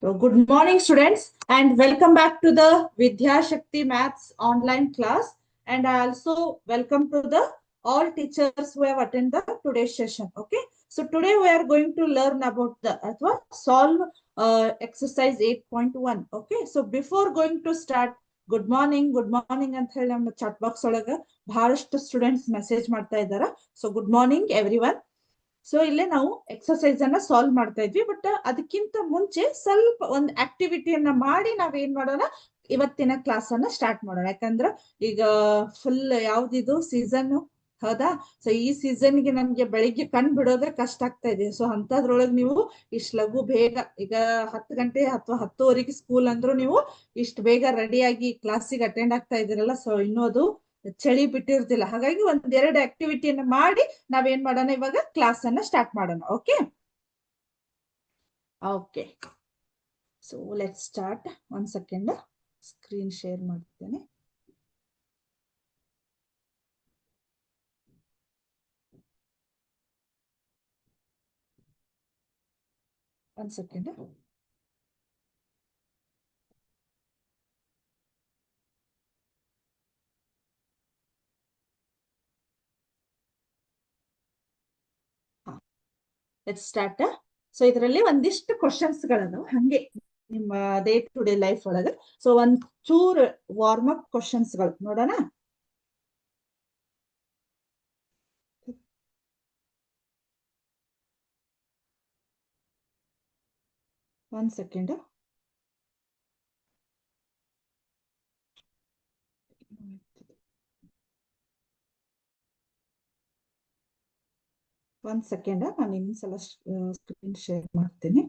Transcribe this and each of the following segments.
So good morning, students, and welcome back to the Vidya Shakti Maths online class. And I also welcome to the all teachers who have attended the today's session. Okay, so today we are going to learn about the solve exercise 8.1. Okay, so before going to start, good morning ಅಂತ ಹೇಳಿ ನಮ್ಮ chat box ಒಳಗ ಬಹಳಷ್ಟು students message ಮಾಡ್ತಾ ಇದ್ದಾರೆ. So good morning everyone. So ಇಲ್ಲೇ ನಾವು exercise ಅನ್ನ ಸಾಲ್ವ್ ಮಾಡ್ತಾ ಇದ್ವಿ. ಬಟ್ ಅದಕ್ಕಿಂತ ಮುಂಚೆ ಸ್ವಲ್ಪ ಒಂದು ಆಕ್ಟಿವಿಟಿಯನ್ನ ಮಾಡಿ ನಾವೇನ್ ಮಾಡೋಣ, ಇವತ್ತಿನ ಕ್ಲಾಸ್ ಅನ್ನ ಸ್ಟಾರ್ಟ್ ಮಾಡೋಣ. ಯಾಕಂದ್ರ ಈಗ ಫುಲ್ ಯಾವ್ದಿದು ಸೀಸನ್, ಹೌದಾ? ಸೊ ಈ ಸೀಸನ್ಗೆ ನಮ್ಗೆ ಬೆಳಿಗ್ಗೆ ಕಣ್ ಬಿಡೋದೇ ಕಷ್ಟ ಆಗ್ತಾ ಇದೆ. ಸೊ ಅಂತದ್ರೊಳಗೆ ನೀವು ಇಷ್ಟು ಲಘು ಬೇಗ, ಈಗ 10 ಗಂಟೆ ಅಥವಾ 10:30 ಸ್ಕೂಲ್ ಅಂದ್ರೂ ನೀವು ಇಷ್ಟು ಬೇಗ ರೆಡಿಯಾಗಿ ಕ್ಲಾಸಿಗೆ ಅಟೆಂಡ್ ಆಗ್ತಾ ಇದ್ದೀರಲ್ಲ. ಸೊ ಇನ್ನೂ ಅದು ಚಳಿ ಬಿಟ್ಟಿರ್ತಿಲ್ಲ. ಹಾಗಾಗಿ ಒಂದೆರಡು ಆಕ್ಟಿವಿಟಿಯನ್ನ ಮಾಡಿ ನಾವೇನ್ ಮಾಡೋಣ, ಇವಾಗ ಕ್ಲಾಸ್ ಅನ್ನ ಸ್ಟಾರ್ಟ್ ಮಾಡೋಣ. Okay okay so let start. ಒಂದ್ ಸೆಕೆಂಡ್ ಸ್ಕ್ರೀನ್ ಶೇರ್ ಮಾಡ್ತೇನೆ. ಒಂದ್ ಸೆಕೆಂಡ್. Let start. ಸೊ ಇದರಲ್ಲಿ ಒಂದಿಷ್ಟು ಕ್ವಶನ್ಸ್ ಗಳದಾವ ಹಂಗೆ ನಿಮ್ಮ ಡೇ ಟು ಡೇ ಲೈಫ್ ಒಳಗೆ. ಸೊ ಒಂದ್ ಚೂರ್ ವಾರ್ಮ್ ಅಪ್ ಕ್ವಶನ್ಸ್ ಗಳು ನೋಡೋಣ. ಒಂದ್ ಸೆಕೆಂಡ್. ಒಂದ್ ಸೆಕೆಂಡ್, ನಾನು ಇನ್ನೊಂದ್ಸಲ ಸ್ಕ್ರೀನ್ ಶೇರ್ ಮಾಡ್ತೀನಿ.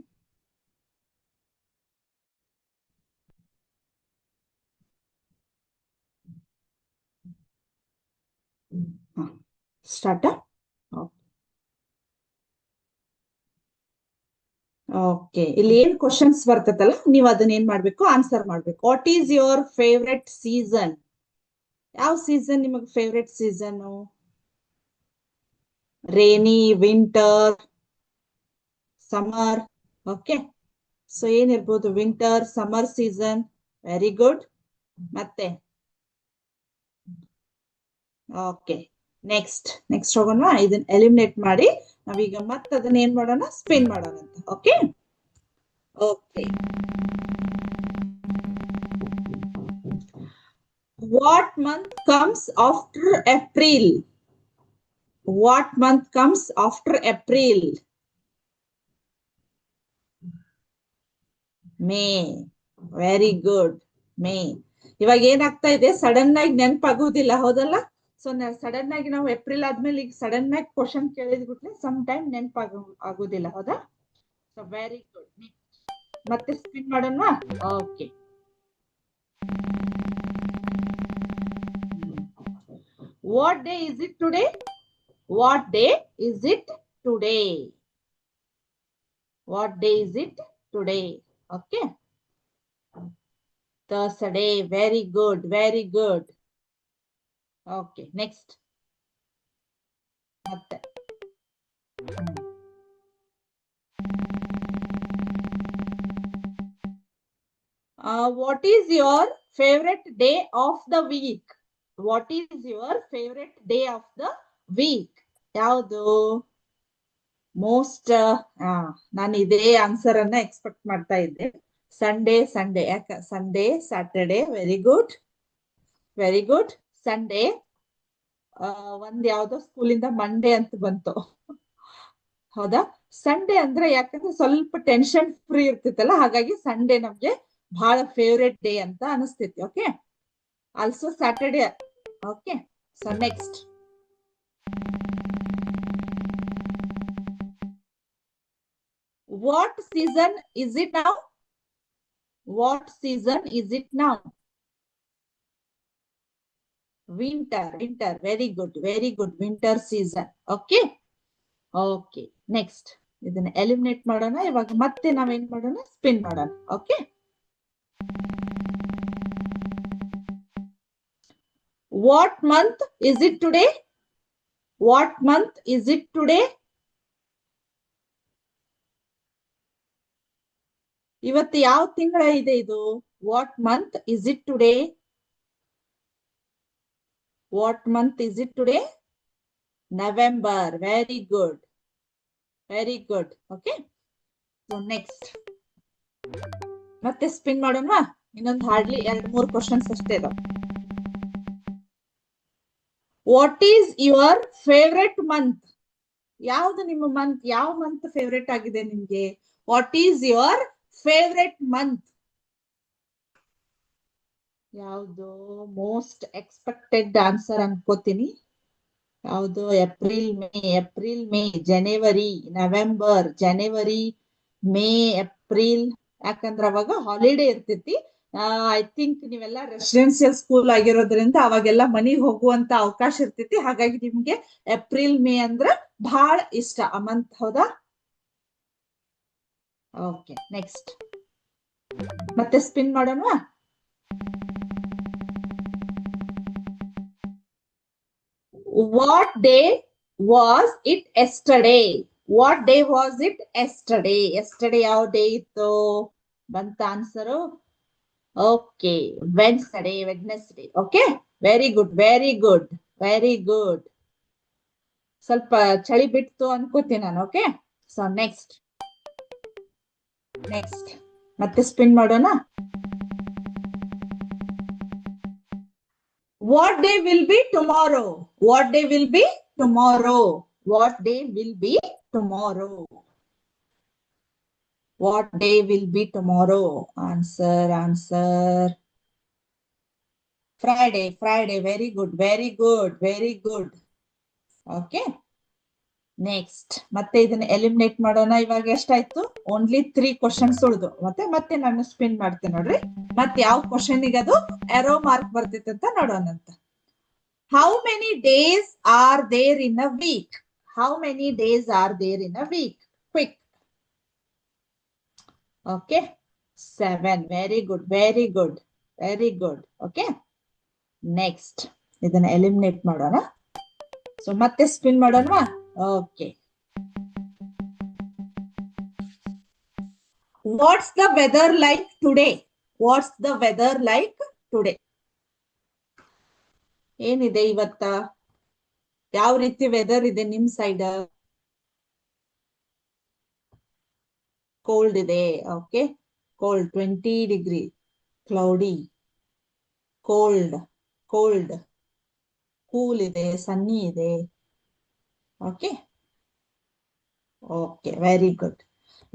ಸ್ಟಾರ್ಟ್. ಓಕೆ, ಇಲ್ಲಿ ಏನ್ ಕ್ವಶನ್ಸ್ ಬರ್ತೈತಲ್ಲ, ನೀವು ಅದನ್ನ ಏನ್ ಮಾಡ್ಬೇಕು, ಆನ್ಸರ್ ಮಾಡ್ಬೇಕು. What is your favourite season? ಯಾವ ಸೀಸನ್ ನಿಮಗ್ favourite season? Rainy, winter, summer? Okay, so ಏನಿರ್ಬೋದು, winter, summer season. Very good. ಮತ್ತೆ ಓಕೆ, ನೆಕ್ಸ್ಟ್ ಹೋಗೋಣ. ಇದನ್ನ ಎಲಿಮಿನೇಟ್ ಮಾಡಿ ನಾವೀಗ ಮತ್ತೆ ಅದನ್ನ ಏನ್ ಮಾಡೋಣ, ಸ್ಪಿನ್ ಮಾಡೋಣ ಅಂತ. Okay okay, what month comes after April? What month comes after April? May. Very good, May. ಇವಾಗ ಏನಾಗ್ತಾ ಇದೆ, ಸಡನ್ ಆಗಿ ನೆನಪಾಗುವುದಿಲ್ಲ, ಹೌದಲ್ಲ? ಸೊ ಸಡನ್ ಆಗಿ ನಾವು ಏಪ್ರಿಲ್ ಆದ್ಮೇಲೆ ಈಗ ಸಡನ್ ಆಗಿ ಕ್ವಶನ್ ಕೇಳಿದ್ಬಿಟ್ರೆ ಸಮ್ ಟೈಮ್ ಆಗುದಿಲ್ಲ, ಹೌದಾ? So very good. ಮತ್ತೆ ಸ್ಪಿನ್ ಮಾಡೋಣ. Okay, what day is it today? What day is it today? What day is it today? Okay, Thursday. Very good, very good. Okay, next. ಮತ್ತೆ what is your favorite day of the week? What is your favorite day of the week? ಯಾವುದು most? ನಾನು ಇದೇ answer ಅನ್ನ expect ಮಾಡ್ತಾ ಇದ್ದೆ. Sunday. ಯಾಕ Sunday, Saturday. Very good, very good. Sunday. ಒಂದ್ ಯಾವ್ದೋ ಸ್ಕೂಲಿಂದ ಮಂಡೇ ಅಂತ ಬಂತು, ಹೌದಾ? ಸಂಡೇ ಅಂದ್ರೆ ಯಾಕಂದ್ರೆ ಸ್ವಲ್ಪ ಟೆನ್ಷನ್ ಫ್ರೀ ಇರ್ತಿತ್ತಲ್ಲ, ಹಾಗಾಗಿ ಸಂಡೇ ನಮ್ಗೆ ಬಹಳ ಫೇವ್ರೆಟ್ ಡೇ ಅಂತ ಅನಿಸ್ತೈತಿ. Okay, also Saturday. Okay, so next. What season is it now? What season is it now? Winter. Very good, winter season. Okay, okay. Next, ಇದನ್ನ ಎಲಿಮಿನೇಟ್ ಮಾಡೋಣ. ಇವಾಗ ಮತ್ತೆ ನಾವೇನ್ ಮಾಡೋಣ, ಸ್ಪಿನ್ ಮಾಡೋಣ. Okay, what month is it today? What month is it today? ಇವತ್ತು ಯಾವ ತಿಂಗಳ ಇದೆ ಇದು? What month is it today? What month is it today? November. Very good, very good. Okay, so next ಮತ್ತೆ ಸ್ಪಿನ್ ಮಾಡೋಣ. ಇನ್ನೊಂದು hardly 2-3 questions ಅಷ್ಟೇ ಇದಾವೆ. What is your favourite month? ಯಾವ್ದು ನಿಮ್ಮ ಮಂತ್? ಯಾವ ಮಂತ್ ಫೇವ್ರೆಟ್ ಆಗಿದೆ ನಿಮ್ಗೆ? What is your favourite month? ಯಾವುದು ಮೋಸ್ಟ್ ಎಕ್ಸ್ಪೆಕ್ಟೆಡ್ ಆನ್ಸರ್ ಅನ್ಕೋತೀನಿ. ಯಾವುದು? ಏಪ್ರಿಲ್ ಮೇ ಜನವರಿ ನವೆಂಬರ್ ಜನವರಿ ಮೇ ಏಪ್ರಿಲ್. ಯಾಕಂದ್ರೆ ಅವಾಗ ಹಾಲಿಡೇ ಇರ್ತೈತಿ. ಐ ಥಿಂಕ್ ನೀವೆಲ್ಲ ರೆಸಿಡೆನ್ಸಿಯಲ್ ಸ್ಕೂಲ್ ಆಗಿರೋದ್ರಿಂದ ಅವಾಗೆಲ್ಲ ಮನೆಗೆ ಹೋಗುವಂತ ಅವಕಾಶ ಇರ್ತೈತಿ. ಹಾಗಾಗಿ ನಿಮ್ಗೆ ಏಪ್ರಿಲ್ ಮೇ ಅಂದ್ರ ಬಹಳ ಇಷ್ಟ ಆ ಮಂತ್, ಹೌದಾ? ಓಕೆ, ನೆಕ್ಸ್ಟ್ ಮತ್ತೆ ಸ್ಪಿನ್ ಮಾಡೋಣ. What day was it yesterday? What day was it yesterday? Yesterday ಯಾವ ಡೇ ಇತ್ತು? ಬಂತ answer? Okay, Wednesday. Okay, very good, very good, very good. ಸ್ವಲ್ಪ ಚಳಿ ಬಿಡ್ತು ಅನ್ಕೋತೀನಿ ನಾನು. ಓಕೆ, ಸೊ ನೆಕ್ಸ್ಟ್ ಮತ್ತೆ ಸ್ಪಿನ್ ಮಾಡೋಣ. What day will be tomorrow? What day will be tomorrow? What day will be tomorrow? What day will be tomorrow? Answer. Friday. Very good, very good, very good. Okay. Next ಮತ್ತೆ ಇದನ್ನ eliminate ಮಾಡೋಣ. ಇವಾಗ ಎಷ್ಟಾಯ್ತು? Only 3 questions ಉಳಿದು. ಮತ್ತೆ ನಾನು spin ಮಾಡ್ತೇನೆ ನೋಡ್ರಿ. ಮತ್ತೆ ಯಾವ ಕ್ವಶನ್ಗೆ ಅದು ಎರೋ ಮಾರ್ಕ್ ಬರ್ತಿತ್ತು ಅಂತ ನೋಡೋಣಂತ. How many days are there in a week? How many days are there in a week? Quick. Okay, 7. Very good, very good, very good. Okay, next ಇದನ್ನ ಎಲಿಮಿನೇಟ್ ಮಾಡೋಣ. ಸೊ ಮತ್ತೆ ಸ್ಪಿನ್ ಮಾಡೋಣ. Okay, what's the weather like today? What's the weather like today? ಏನಿದೆ ಇವತ್ತ? ಯಾವ ರೀತಿ weather ಇದೆ ನಿಮ್ ಸೈಡ್? ಕೋಲ್ಡ್ ಇದೆ. Okay, cold 20 degree, cloudy, cold, cool ಇದೆ, ಸನ್ನಿ ಇದೆ. Okay, very good.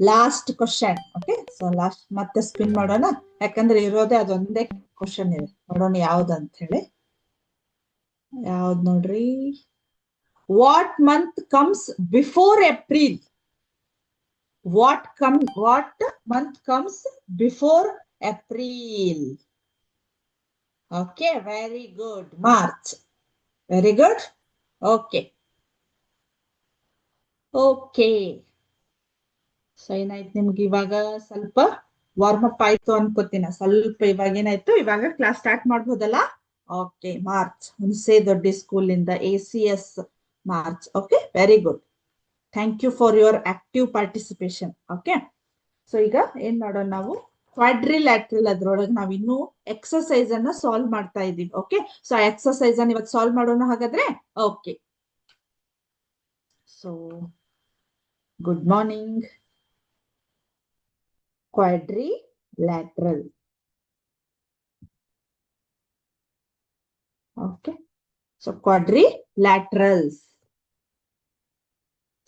Last question. Okay, so last ಮತ್ತೆ ಸ್ಪಿನ್ ಮಾಡೋಣ. ಯಾಕಂದ್ರೆ ಇರೋದೇ ಅದೊಂದೇ ಕ್ವಶನ್ ಇದೆ. ನೋಡೋಣ ಯಾವ್ದಂತ ಹೇಳಿ. ಯಾವ್ದು ನೋಡ್ರಿ? What month comes before April? What month comes before April? Okay, very good. March. Very good. Okay. So ಏನಾಯ್ತು ನಿಮ್ಗೆ? ಇವಾಗ ಸ್ವಲ್ಪ ವಾರ್ಮ್ ಅಪ್ ಆಯ್ತು ಅನ್ಕೋತೀನಿ. ಸ್ವಲ್ಪ ಇವಾಗ ಏನಾಯ್ತು? ಇವಾಗ ಕ್ಲಾಸ್ ಸ್ಟಾರ್ಟ್ ಮಾಡ್ಬೋದಲ್ಲ? Okay, March Hunase Doddi school ಇಂದ ACS March. Okay, very good. Thank you for your active participation. Okay, so ಈಗ ಏನ್ ಮಾಡೋಣ ನಾವು? ಕ್ವಾಡ್ರಿಲ್ಯಾಟ್ರಲ್ ಅದ್ರೊಳಗೆ ನಾವ್ ಇನ್ನು ಎಕ್ಸರ್ಸೈಸ್ ಅನ್ನ ಸಾಲ್ವ್ ಮಾಡ್ತಾ ಇದೀವಿ. ಓಕೆ, ಸೊ ಆ ಎಕ್ಸರ್ಸೈಸ್ ಅನ್ನ ಇವತ್ತು ಸಾಲ್ವ್ ಮಾಡೋಣ ಹಾಗಾದ್ರೆ. Okay, so good morning. Quadrilateral. Okay, so quadrilaterals.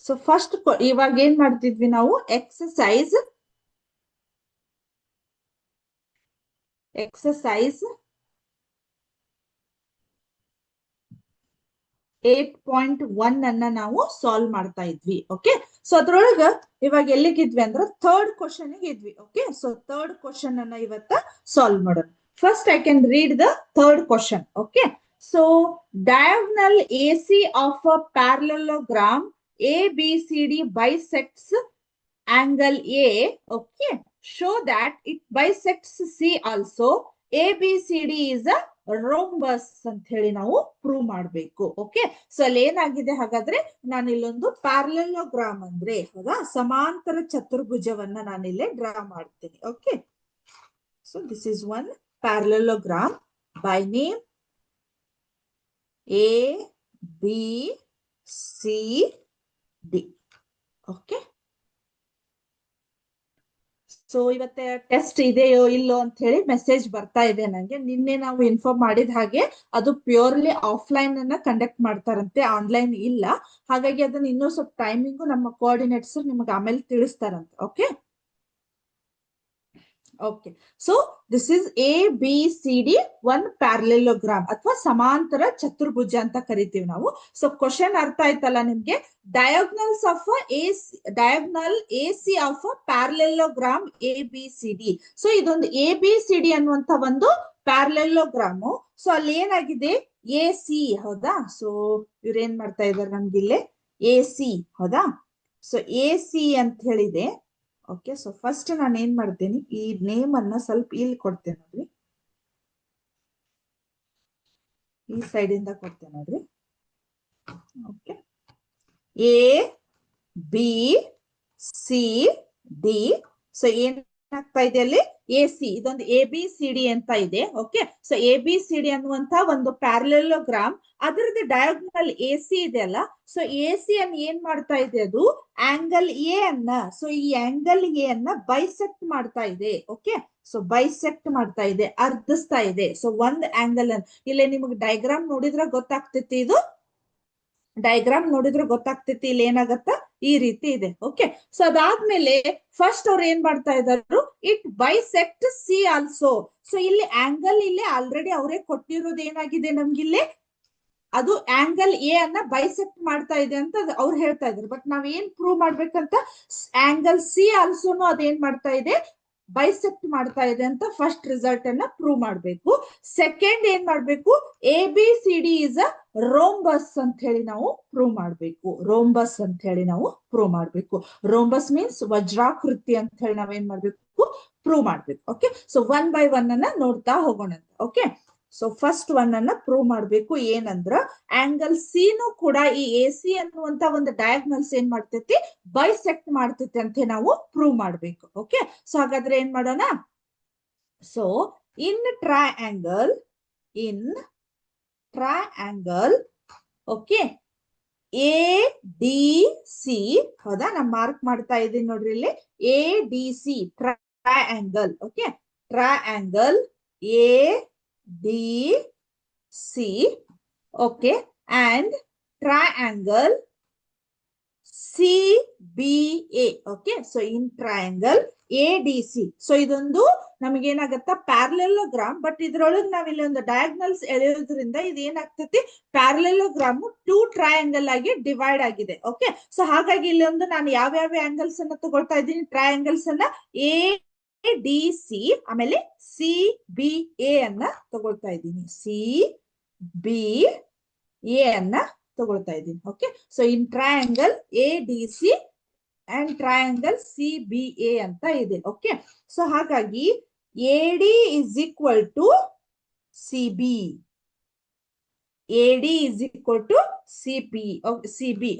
So first ಇವಾಗ ಏನ್ ಮಾಡ್ತಿದ್ವಿ ನಾವು? ಎಕ್ಸರ್ಸೈಸ್ 8.1 ಅನ್ನ ನಾವು ಸಾಲ್ವ್ ಮಾಡ್ತಾ ಇದ್ವಿ. ಓಕೆ, ಸೊ ಅದ್ರೊಳಗ ಇವಾಗ ಎಲ್ಲಿಗಿದ್ವಿ ಅಂದ್ರೆ ಥರ್ಡ್ ಕ್ವಶನ್ ಇದ್ವಿ. ಓಕೆ, ಸೊ ಥರ್ಡ್ ಕ್ವಶನ್ ಅನ್ನ ಇವತ್ತ ಸಾಲ್ವ್ ಮಾಡೋಣ. First I can read the third question. Okay, so diagonal AC of a parallelogram ABCD bisects angle A. Okay, show that it bisects C also ABCD is a rhombus ಅಂತ ಹೇಳಿ ನಾವು prove ಮಾಡ್ಬೇಕು. Okay, so ಅಲ್ಲಿ ಏನಾಗಿದೆ ಹಾಗಾದ್ರೆ ನಾನು ಇಲ್ಲೊಂದು parallelogram ಅಂದ್ರೆ ಹೌದಾ ಸಮಾಂತರ ಚತುರ್ಭುಜವನ್ನ ನಾನಿಲ್ಲಿ ಡ್ರಾ ಮಾಡ್ತೀನಿ. Okay, so this is one parallelogram by name ABCD. Okay, so ಇವತ್ತೆ ಟೆಸ್ಟ್ ಇದೆಯೋ ಇಲ್ಲೋ ಅಂತ ಹೇಳಿ ಮೆಸೇಜ್ ಬರ್ತಾ ಇದೆ ನಂಗೆ. ನಿನ್ನೆ ನಾವು ಇನ್ಫಾರ್ಮ್ ಮಾಡಿದ ಹಾಗೆ ಅದು ಪ್ಯೂರ್ಲಿ ಆಫ್ಲೈನ್ ಅನ್ನ ಕಂಡಕ್ಟ್ ಮಾಡ್ತಾರಂತೆ, ಆನ್ಲೈನ್ ಇಲ್ಲ. ಹಾಗಾಗಿ ಅದನ್ನ ಇನ್ನೂ ಸ್ವಲ್ಪ ಟೈಮಿಂಗು ನಮ್ಮ ಕೋಆರ್ಡಿನೇಟರ್ಸ್ ನಿಮಗೆ ಆಮೇಲೆ ತಿಳಿಸ್ತಾರಂತೆ. Okay okay, so this is ABCD one parallelogram ಅಥವಾ ಸಮಾಂತರ ಚತುರ್ಭುಜ ಅಂತ ಕರಿತೀವಿ ನಾವು. ಸೊ ಕ್ವಶನ್ ಅರ್ಥ ಆಯ್ತಲ್ಲ ನಿಮ್ಗೆ. Diagonals of diagonal AC of parallelogram ABCD. So ಇದೊಂದು ABCD ಅನ್ನುವಂತ ಒಂದು ಪ್ಯಾರಲೆಲೋಗ್ರಾಮ್. ಸೊ ಅಲ್ಲಿ ಏನಾಗಿದೆ AC ಹೌದಾ. ಸೊ ಇವ್ರೇನ್ ಮಾಡ್ತಾ ಇದಾರೆ ನಮ್ಗೆ ಇಲ್ಲೇ AC ಹೌದಾ. ಸೊ AC ಅಂತ ಹೇಳಿದೆ. ಓಕೆ, ಸೊ ಫಸ್ಟ್ ನಾನು ಏನ್ ಮಾಡ್ತೇನೆ ಈ ನೇಮ್ ಅನ್ನ ಸ್ವಲ್ಪ ಇಲ್ಲಿ ಕೊಡ್ತೇನೆ ನೋಡ್ರಿ, ಈ ಸೈಡ್ ಇಂದ ಕೊಡ್ತೇನೆ ನೋಡ್ರಿ. Okay, ABCD. ಸೊ ಏನಾಗ್ತಾ ಇದೆ ಅಲ್ಲಿ AC, ಇದೊಂದು ABCD ಅಂತ ಇದೆ. ಓಕೆ, ಸೊ ABCD ಅನ್ನುವಂತ ಒಂದು ಪ್ಯಾರಲೆಲೋಗ್ರಾಮ್, ಅದರದ್ದು ಡಯಾಗ್ನಲ್ AC ಇದೆ ಅಲ್ಲ. ಸೊ AC ಅನ್ನು ಏನ್ ಮಾಡ್ತಾ ಇದೆ ಅದು ಆಂಗಲ್ A ಅನ್ನ, ಸೊ ಈ ಆಂಗಲ್ A ಅನ್ನ ಬೈಸೆಕ್ಟ್ ಮಾಡ್ತಾ ಇದೆ. ಓಕೆ, ಸೊ ಬೈಸೆಕ್ಟ್ ಮಾಡ್ತಾ ಇದೆ, ಅರ್ಧಿಸ್ತಾ ಇದೆ. ಸೊ ಒಂದ್ ಆಂಗಲ್ ಅನ್ನು ಇಲ್ಲೇ ನಿಮಗೆ ಡಯಾಗ್ರಾಮ್ ನೋಡಿದ್ರೆ ಗೊತ್ತಾಗ್ತೈತಿ, ಇದು ಡಯಾಗ್ರಾಮ್ ನೋಡಿದ್ರೆ ಗೊತ್ತಾಗ್ತೈತಿ ಇಲ್ಲಿ ಏನಾಗತ್ತ ಈ ರೀತಿ ಇದೆ. ಓಕೆ, ಸೊ ಅದಾದ್ಮೇಲೆ ಫಸ್ಟ್ ಅವ್ರು ಏನ್ ಮಾಡ್ತಾ ಇದಾರು, it bisect C also. So ಇಲ್ಲಿ ಆಂಗಲ್ ಇಲ್ಲಿ ಆಲ್ರೆಡಿ ಅವರೇ ಕೊಟ್ಟಿರೋದು ಏನಾಗಿದೆ ನಮ್ಗಿಲ್ಲಿ, ಅದು ಆಂಗಲ್ A ಅನ್ನ ಬೈಸೆಕ್ಟ್ ಮಾಡ್ತಾ ಇದೆ ಅಂತ ಅವ್ರು ಹೇಳ್ತಾ ಇದ್ರು. ಬಟ್ ನಾವ್ ಏನ್ ಪ್ರೂವ್ ಮಾಡ್ಬೇಕಂತ, ಆಂಗಲ್ C ಆಲ್ಸೋನು ಅದೇನ್ ಮಾಡ್ತಾ ಇದೆ ಬೈಸೆಕ್ಟ್ ಮಾಡ್ತಾ ಇದೆ ಅಂತ ಫಸ್ಟ್ ರಿಸಲ್ಟ್ ಅನ್ನ ಪ್ರೂವ್ ಮಾಡ್ಬೇಕು. ಸೆಕೆಂಡ್ ಏನ್ ಮಾಡ್ಬೇಕು, ABCD ಇಸ್ ಅ ರೋಂಬಸ್ ಅಂತ ಹೇಳಿ ನಾವು ಪ್ರೂವ್ ಮಾಡ್ಬೇಕು. ರೋಂಬಸ್ ಅಂತ ಹೇಳಿ ನಾವು ಪ್ರೂವ್ ಮಾಡ್ಬೇಕು. ರೋಂಬಸ್ ಮೀನ್ಸ್ ವಜ್ರಾಕೃತಿ ಅಂತ ಹೇಳಿ ನಾವೇನ್ ಮಾಡ್ಬೇಕು ಪ್ರೂವ್ ಮಾಡ್ಬೇಕು. Okay, so one by one ಅನ್ನ ನೋಡ್ತಾ ಹೋಗೋಣ. ಓಕೆ, ಸೊ ಫಸ್ಟ್ ಒನ್ ಅನ್ನ ಪ್ರೂವ್ ಮಾಡ್ಬೇಕು. ಏನಂದ್ರ ಆಂಗಲ್ C ನು ಕೂಡ ಈ AC ಅನ್ನುವಂತ ಒಂದು ಡಯಾಗ್ನಲ್ಸ್ ಏನ್ ಮಾಡ್ತೈತಿ ಬೈಸೆಕ್ಟ್ ಮಾಡ್ತೈತಿ ಅಂತ ನಾವು ಪ್ರೂವ್ ಮಾಡ್ಬೇಕು. ಓಕೆ, ಸೊ ಹಾಗಾದ್ರೆ ಏನ್ ಮಾಡೋಣ. So in triangle okay ADC ಹೌದಾ, ನಾ ಮಾರ್ಕ್ ಮಾಡ್ತಾ ಇದ್ದೀನಿ ನೋಡ್ರಿ ಇಲ್ಲಿ ADC triangle. Okay, triangle ADC. okay, and triangle CBA. okay, so in triangle ADC. so ಇದೊಂದು ನಮಗೇನಾಗತ್ತ ಪ್ಯಾರಲೆಲೋಗ್ರಾಮ್, ಬಟ್ ಇದ್ರೊಳಗೆ ನಾವ್ ಇಲ್ಲಿ ಒಂದು ಡಯಾಗ್ನಲ್ಸ್ ಎಳೆಯೋದ್ರಿಂದ ಇದು ಏನಾಗ್ತೈತಿ ಪ್ಯಾರಲೆಲೋಗ್ರಾಮ್ ಟೂ ಟ್ರಯಾಂಗಲ್ ಆಗಿ ಡಿವೈಡ್ ಆಗಿದೆ. ಓಕೆ, ಸೊ ಹಾಗಾಗಿ ಇಲ್ಲಿ ಒಂದು ನಾನು ಯಾವ ಆಂಗಲ್ಸ್ ಅನ್ನ ತಗೊಳ್ತಾ ಇದ್ದೀನಿ, ಟ್ರಯಾಂಗಲ್ಸ್ ಅನ್ನ ADC ಆಮೇಲೆ CBA ಅನ್ನ ತಗೊಳ್ತಾ ಇದ್ದೀನಿ, CBA ಅನ್ನ ತಗೊಳ್ತಾ ಇದ್ದೀನಿ. Okay, so in triangle ADC and triangle CBA ಅಂತ ಇದೆ. ಓಕೆ, ಸೊ ಹಾಗಾಗಿ AD is equal to CB, AD is equal to CB.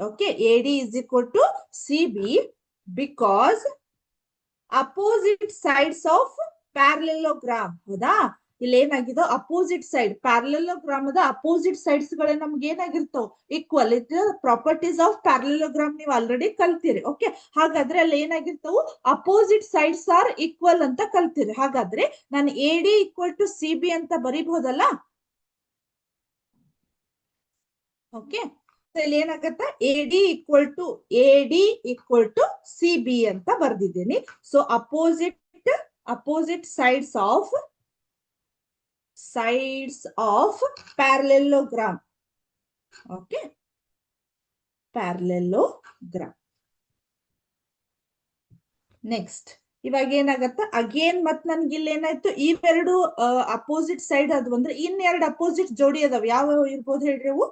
okay, AD is equal to CB because opposite sides of parallelogram. ಹೌದಾ, ಇಲ್ಲಿ ಏನಾಗಿದೆ ಅಪೋಸಿಟ್ ಸೈಡ್ ಪ್ಯಾರಲೆಲೋಗ್ರಾಮದ opposite sides ಗಳೇ ನಮ್ಗೆ ಏನಾಗಿರ್ತಾವ equal. It properties of parallelogram ನೀವು already ಕಲ್ತೀರಿ. Okay, ಹಾಗಾದ್ರೆ ಅಲ್ಲಿ ಏನಾಗಿರ್ತಾವು ಅಪೋಸಿಟ್ ಸೈಡ್ಸ್ ಆರ್ ಈಕ್ವಲ್ ಅಂತ ಕಲ್ತೀರಿ. ಹಾಗಾದ್ರೆ ನಾನು AD ಈಕ್ವಲ್ ಟು CB ಅಂತ ಬರೀಬಹುದಲ್ಲ. ಓಕೆ, ಇಲ್ಲಿ ಏನಾಗತ್ತ AD ಈಕ್ವಲ್ ಟು CB ಅಂತ ಬರ್ದಿದ್ದೀನಿ. So opposite sides of parallelogram. okay, parallelogram. Next ಇವಾಗ ಏನಾಗತ್ತ ಅಗೇನ್ ಮತ್ ನನ್ಗೆ ಇಲ್ಲಿ ಏನಾಯ್ತು, ಇವೆರಡು ಅಪೋಸಿಟ್ ಸೈಡ್ ಅದು ಅಂದ್ರೆ ಇನ್ನೆರಡು ಅಪೋಸಿಟ್ ಜೋಡಿ ಅದಾವ. ಯಾವ ಇರ್ಬೋದು ಹೇಳ್ರಿ ಅವು,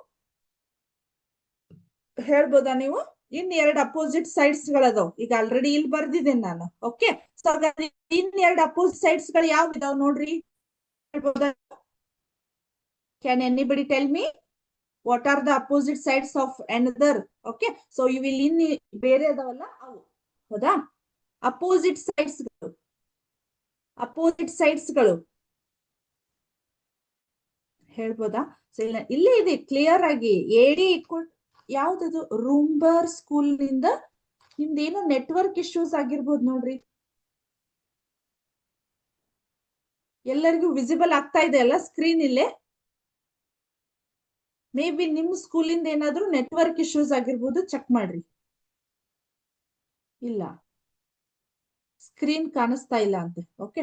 ಹೇಳ್ಬೋದಾ ನೀವು? ಇನ್ನೆರಡು ಅಪೋಸಿಟ್ ಸೈಡ್ಸ್ ಗಳದಾವ್. ಈಗ ಆಲ್ರೆಡಿ ಇಲ್ಲಿ ಬರ್ದಿದ್ದೇನೆ ನಾನು. ಓಕೆ, ಸೊ ಹಾಗಾದ್ರೆ ಇನ್ನೆರಡು ಅಪೋಸಿಟ್ ಸೈಡ್ಸ್ ಗಳು ಯಾವ ಇದಾವ್ ನೋಡ್ರಿ, Can anybody tell me what are the opposite sides of another? Okay, so you will in ಬೇರೆ ಅದಾವಲ್ಲ ಅವು ಹೌದಾ ಅಪೋಸಿಟ್ ಸೈಡ್ಸ್ಗಳು ಹೇಳ್ಬೋದಾ? ಸೊ ಇಲ್ಲೇ ಇದೆ ಕ್ಲಿಯರ್ ಆಗಿ ಎಡಿ ಈಕ್ವಲ್ ಯಾವ್ದದು ರೂಂಬರ್ ಸ್ಕೂಲ್ ನಿಂದ ನಿಮ್ದೇನೋ ನೆಟ್ವರ್ಕ್ ಇಶ್ಯೂಸ್ ಆಗಿರ್ಬೋದು ನೋಡ್ರಿ. ಎಲ್ಲರಿಗೂ ವಿಸಿಬಲ್ ಆಗ್ತಾ ಇದೆ ಅಲ್ಲ ಸ್ಕ್ರೀನ್ ಇಲ್ಲೇ? ಮೇ ಬಿ ನಿಮ್ ಸ್ಕೂಲಿಂದ ಏನಾದ್ರೂ ನೆಟ್ವರ್ಕ್ ಇಶ್ಯೂಸ್ ಆಗಿರ್ಬೋದು, ಚೆಕ್ ಮಾಡ್ರಿ. ಇಲ್ಲ ಸ್ಕ್ರೀನ್ ಕಾಣಿಸ್ತಾ ಇಲ್ಲ ಅಂತೆ. ಓಕೆ,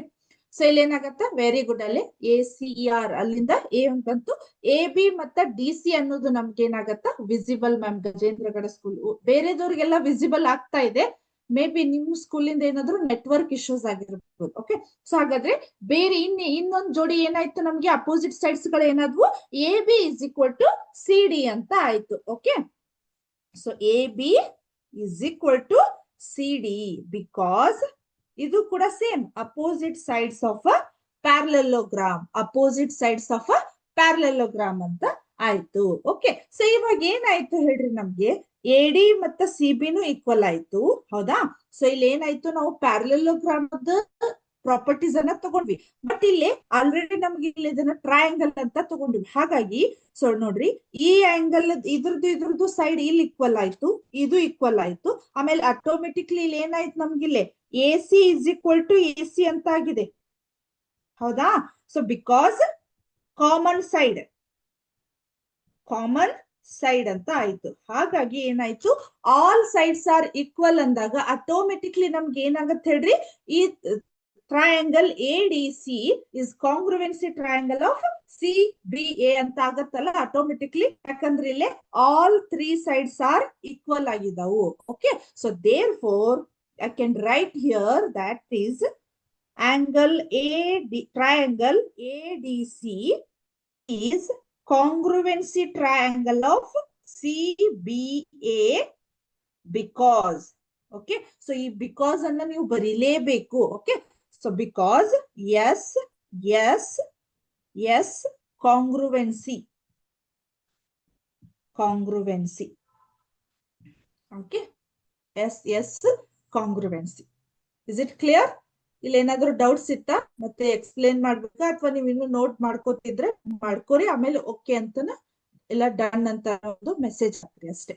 ಸೊ ಇಲ್ಲಿ ಏನಾಗತ್ತೆ, ವೆರಿ ಗುಡ್. ಅಲ್ಲಿ ACER ಅಲ್ಲಿಂದ ಎ ಅಂತಂತೂ AB ಮತ್ತೆ DC ಅನ್ನೋದು ನಮ್ಗೆ ಏನಾಗತ್ತ ವಿಸಿಬಲ್. ಮ್ಯಾಮ್ ಗಜೇಂದ್ರಗಡ ಸ್ಕೂಲ್ ಬೇರೆದವ್ರಿಗೆಲ್ಲ ವಿಸಿಬಲ್ ಆಗ್ತಾ ಇದೆ. ಮೇ ಬಿ ನಿಮ್ ಸ್ಕೂಲಿಂದ ಏನಾದ್ರು ನೆಟ್ವರ್ಕ್ ಇಶ್ಯೂಸ್ ಆಗಿರ್ಬೋದು. ಓಕೆ, ಸೊ ಹಾಗಾದ್ರೆ ಬೇರೆ ಇನ್ನೊಂದು ಜೋಡಿ ಏನಾಯ್ತು ನಮ್ಗೆ ಅಪೋಸಿಟ್ ಸೈಡ್ಸ್ ಗಳು ಏನಾದ್ವು AB is equal to CD ಅಂತ ಆಯ್ತು. Okay, so AB is equal to CD because ಇದು ಕೂಡ same opposite sides of a parallelogram. Opposite sides of a parallelogram ಅಂತ ಆಯ್ತು. ಓಕೆ, ಸೊ ಇವಾಗ ಏನಾಯ್ತು ಹೇಳ್ರಿ, ನಮ್ಗೆ AD ಮತ್ತೆ CBನೂ ಈಕ್ವಲ್ ಆಯ್ತು ಹೌದಾ? ಸೊ ಇಲ್ಲಿ ಏನಾಯ್ತು, ನಾವು ಪ್ಯಾರಲೆಲೋಗ್ರಾಮ್ ಪ್ರಾಪರ್ಟೀಸ್ ಅನ್ನ ತಗೊಂಡ್ವಿ. ಬಟ್ ಇಲ್ಲಿ ಆಲ್ರೆಡಿ ನಮ್ಗೆ ಇಲ್ಲಿ ಇದನ್ನ ಟ್ರಯಾಂಗಲ್ ಅಂತ ತಗೊಂಡ್ವಿ. ಹಾಗಾಗಿ ಸೊ ನೋಡ್ರಿ, ಈ ಆಂಗಲ್ ಇದ್ರದ್ದು ಸೈಡ್ ಇಲ್ಲಿ ಈಕ್ವಲ್ ಆಯ್ತು, ಇದು ಈಕ್ವಲ್ ಆಯ್ತು. ಆಮೇಲೆ ಆಟೋಮೆಟಿಕ್ಲಿ ಇಲ್ಲಿ ಏನಾಯ್ತು ನಮ್ಗಿಲ್ಲಿ AC is equal to AC ಅಂತ ಆಗಿದೆ ಹೌದಾ? ಸೊ ಬಿಕಾಸ್ ಕಾಮನ್ ಸೈಡ್ ಅಂತ ಆಯ್ತು. ಹಾಗಾಗಿ ಏನಾಯ್ತು, ಆಲ್ ಸೈಡ್ಸ್ ಆರ್ ಈಕ್ವಲ್ ಅಂದಾಗ ಆಟೋಮೆಟಿಕ್ಲಿ ನಮ್ಗೆ ಏನಾಗತ್ತೆ ಹೇಳ್ರಿ, ಈ triangle ADC is congruency triangle of CBA ಅಂತ ಆಗತ್ತಲ್ಲ ಆಟೋಮೆಟಿಕ್ಲಿ. ಯಾಕಂದ್ರೆ ಇಲ್ಲಿ ಆಲ್ 3 sides ಆರ್ ಈಕ್ವಲ್ ಆಗಿದಾವು. Okay, so therefore I can write here that is triangle ADC is congruency triangle of CBA because. Okay, so because anna ನೀವು ಬರಿಲೇಬೇಕು. Okay, so because yes congruency. Okay, yes congruency. Is it clear? ಇಲ್ಲಿ ಏನಾದ್ರೂ doubts ಇತ್ತಾ, ಮತ್ತೆ explain ಮಾಡ್ಬೇಕಾ, ಅಥವಾ ನೀವು ಇನ್ನು note ಮಾಡ್ಕೋತಿದ್ರೆ ಮಾಡ್ಕೋರಿ. ಆಮೇಲೆ ಓಕೆ ಅಂತನ ಎಲ್ಲ ಡನ್ ಅಂತ ಒಂದು ಮೆಸೇಜ್ ಹಾಕ್ರಿ ಅಷ್ಟೇ.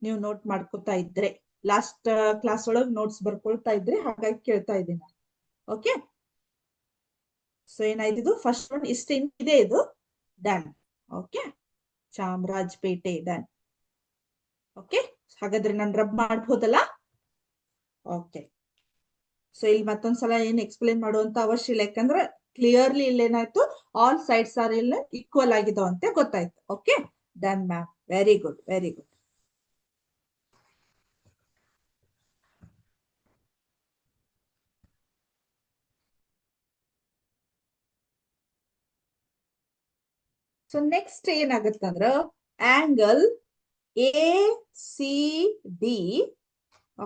ನೀವು ನೋಟ್ ಮಾಡ್ಕೋತಾ ಇದ್ರೆ, ಲಾಸ್ಟ್ ಕ್ಲಾಸ್ ಒಳಗೆ ನೋಟ್ಸ್ ಬರ್ಕೊಳ್ತಾ ಇದ್ರೆ ಹಾಗಾಗಿ ಕೇಳ್ತಾ ಇದ್ದೀನಿ. ಓಕೆ, ಸೊ ಏನಾಯ್ತು, ಫಸ್ಟ್ ಒನ್ ಇಷ್ಟ ಇದೆ, ಇದು done. Okay, Chamarajpet done. Okay, ಹಾಗಾದ್ರೆ ನಾನು ರಬ್ ಮಾಡ್ಬೋದಲ್ಲ? ಓಕೆ, ಸೊ ಇಲ್ಲಿ ಮತ್ತೊಂದ್ಸಲ ಏನ್ ಎಕ್ಸ್ಪ್ಲೇನ್ ಮಾಡುವಂತ ಅವಶ್ಯ ಇಲ್ಲ, ಯಾಕಂದ್ರೆ ಕ್ಲಿಯರ್ಲಿ ಇಲ್ಲಿ ಏನಾಯ್ತು, ಆಲ್ ಸೈಡ್ಸ್ ಆರ್ ಇಲ್ಲ ಈಕ್ವಲ್ ಆಗಿದಾವಂತೆ ಗೊತ್ತಾಯ್ತು. Okay, done ma'am, very good. So next ಏನಾಗತ್ತಂದ್ರ ಆಂಗಲ್ ACD.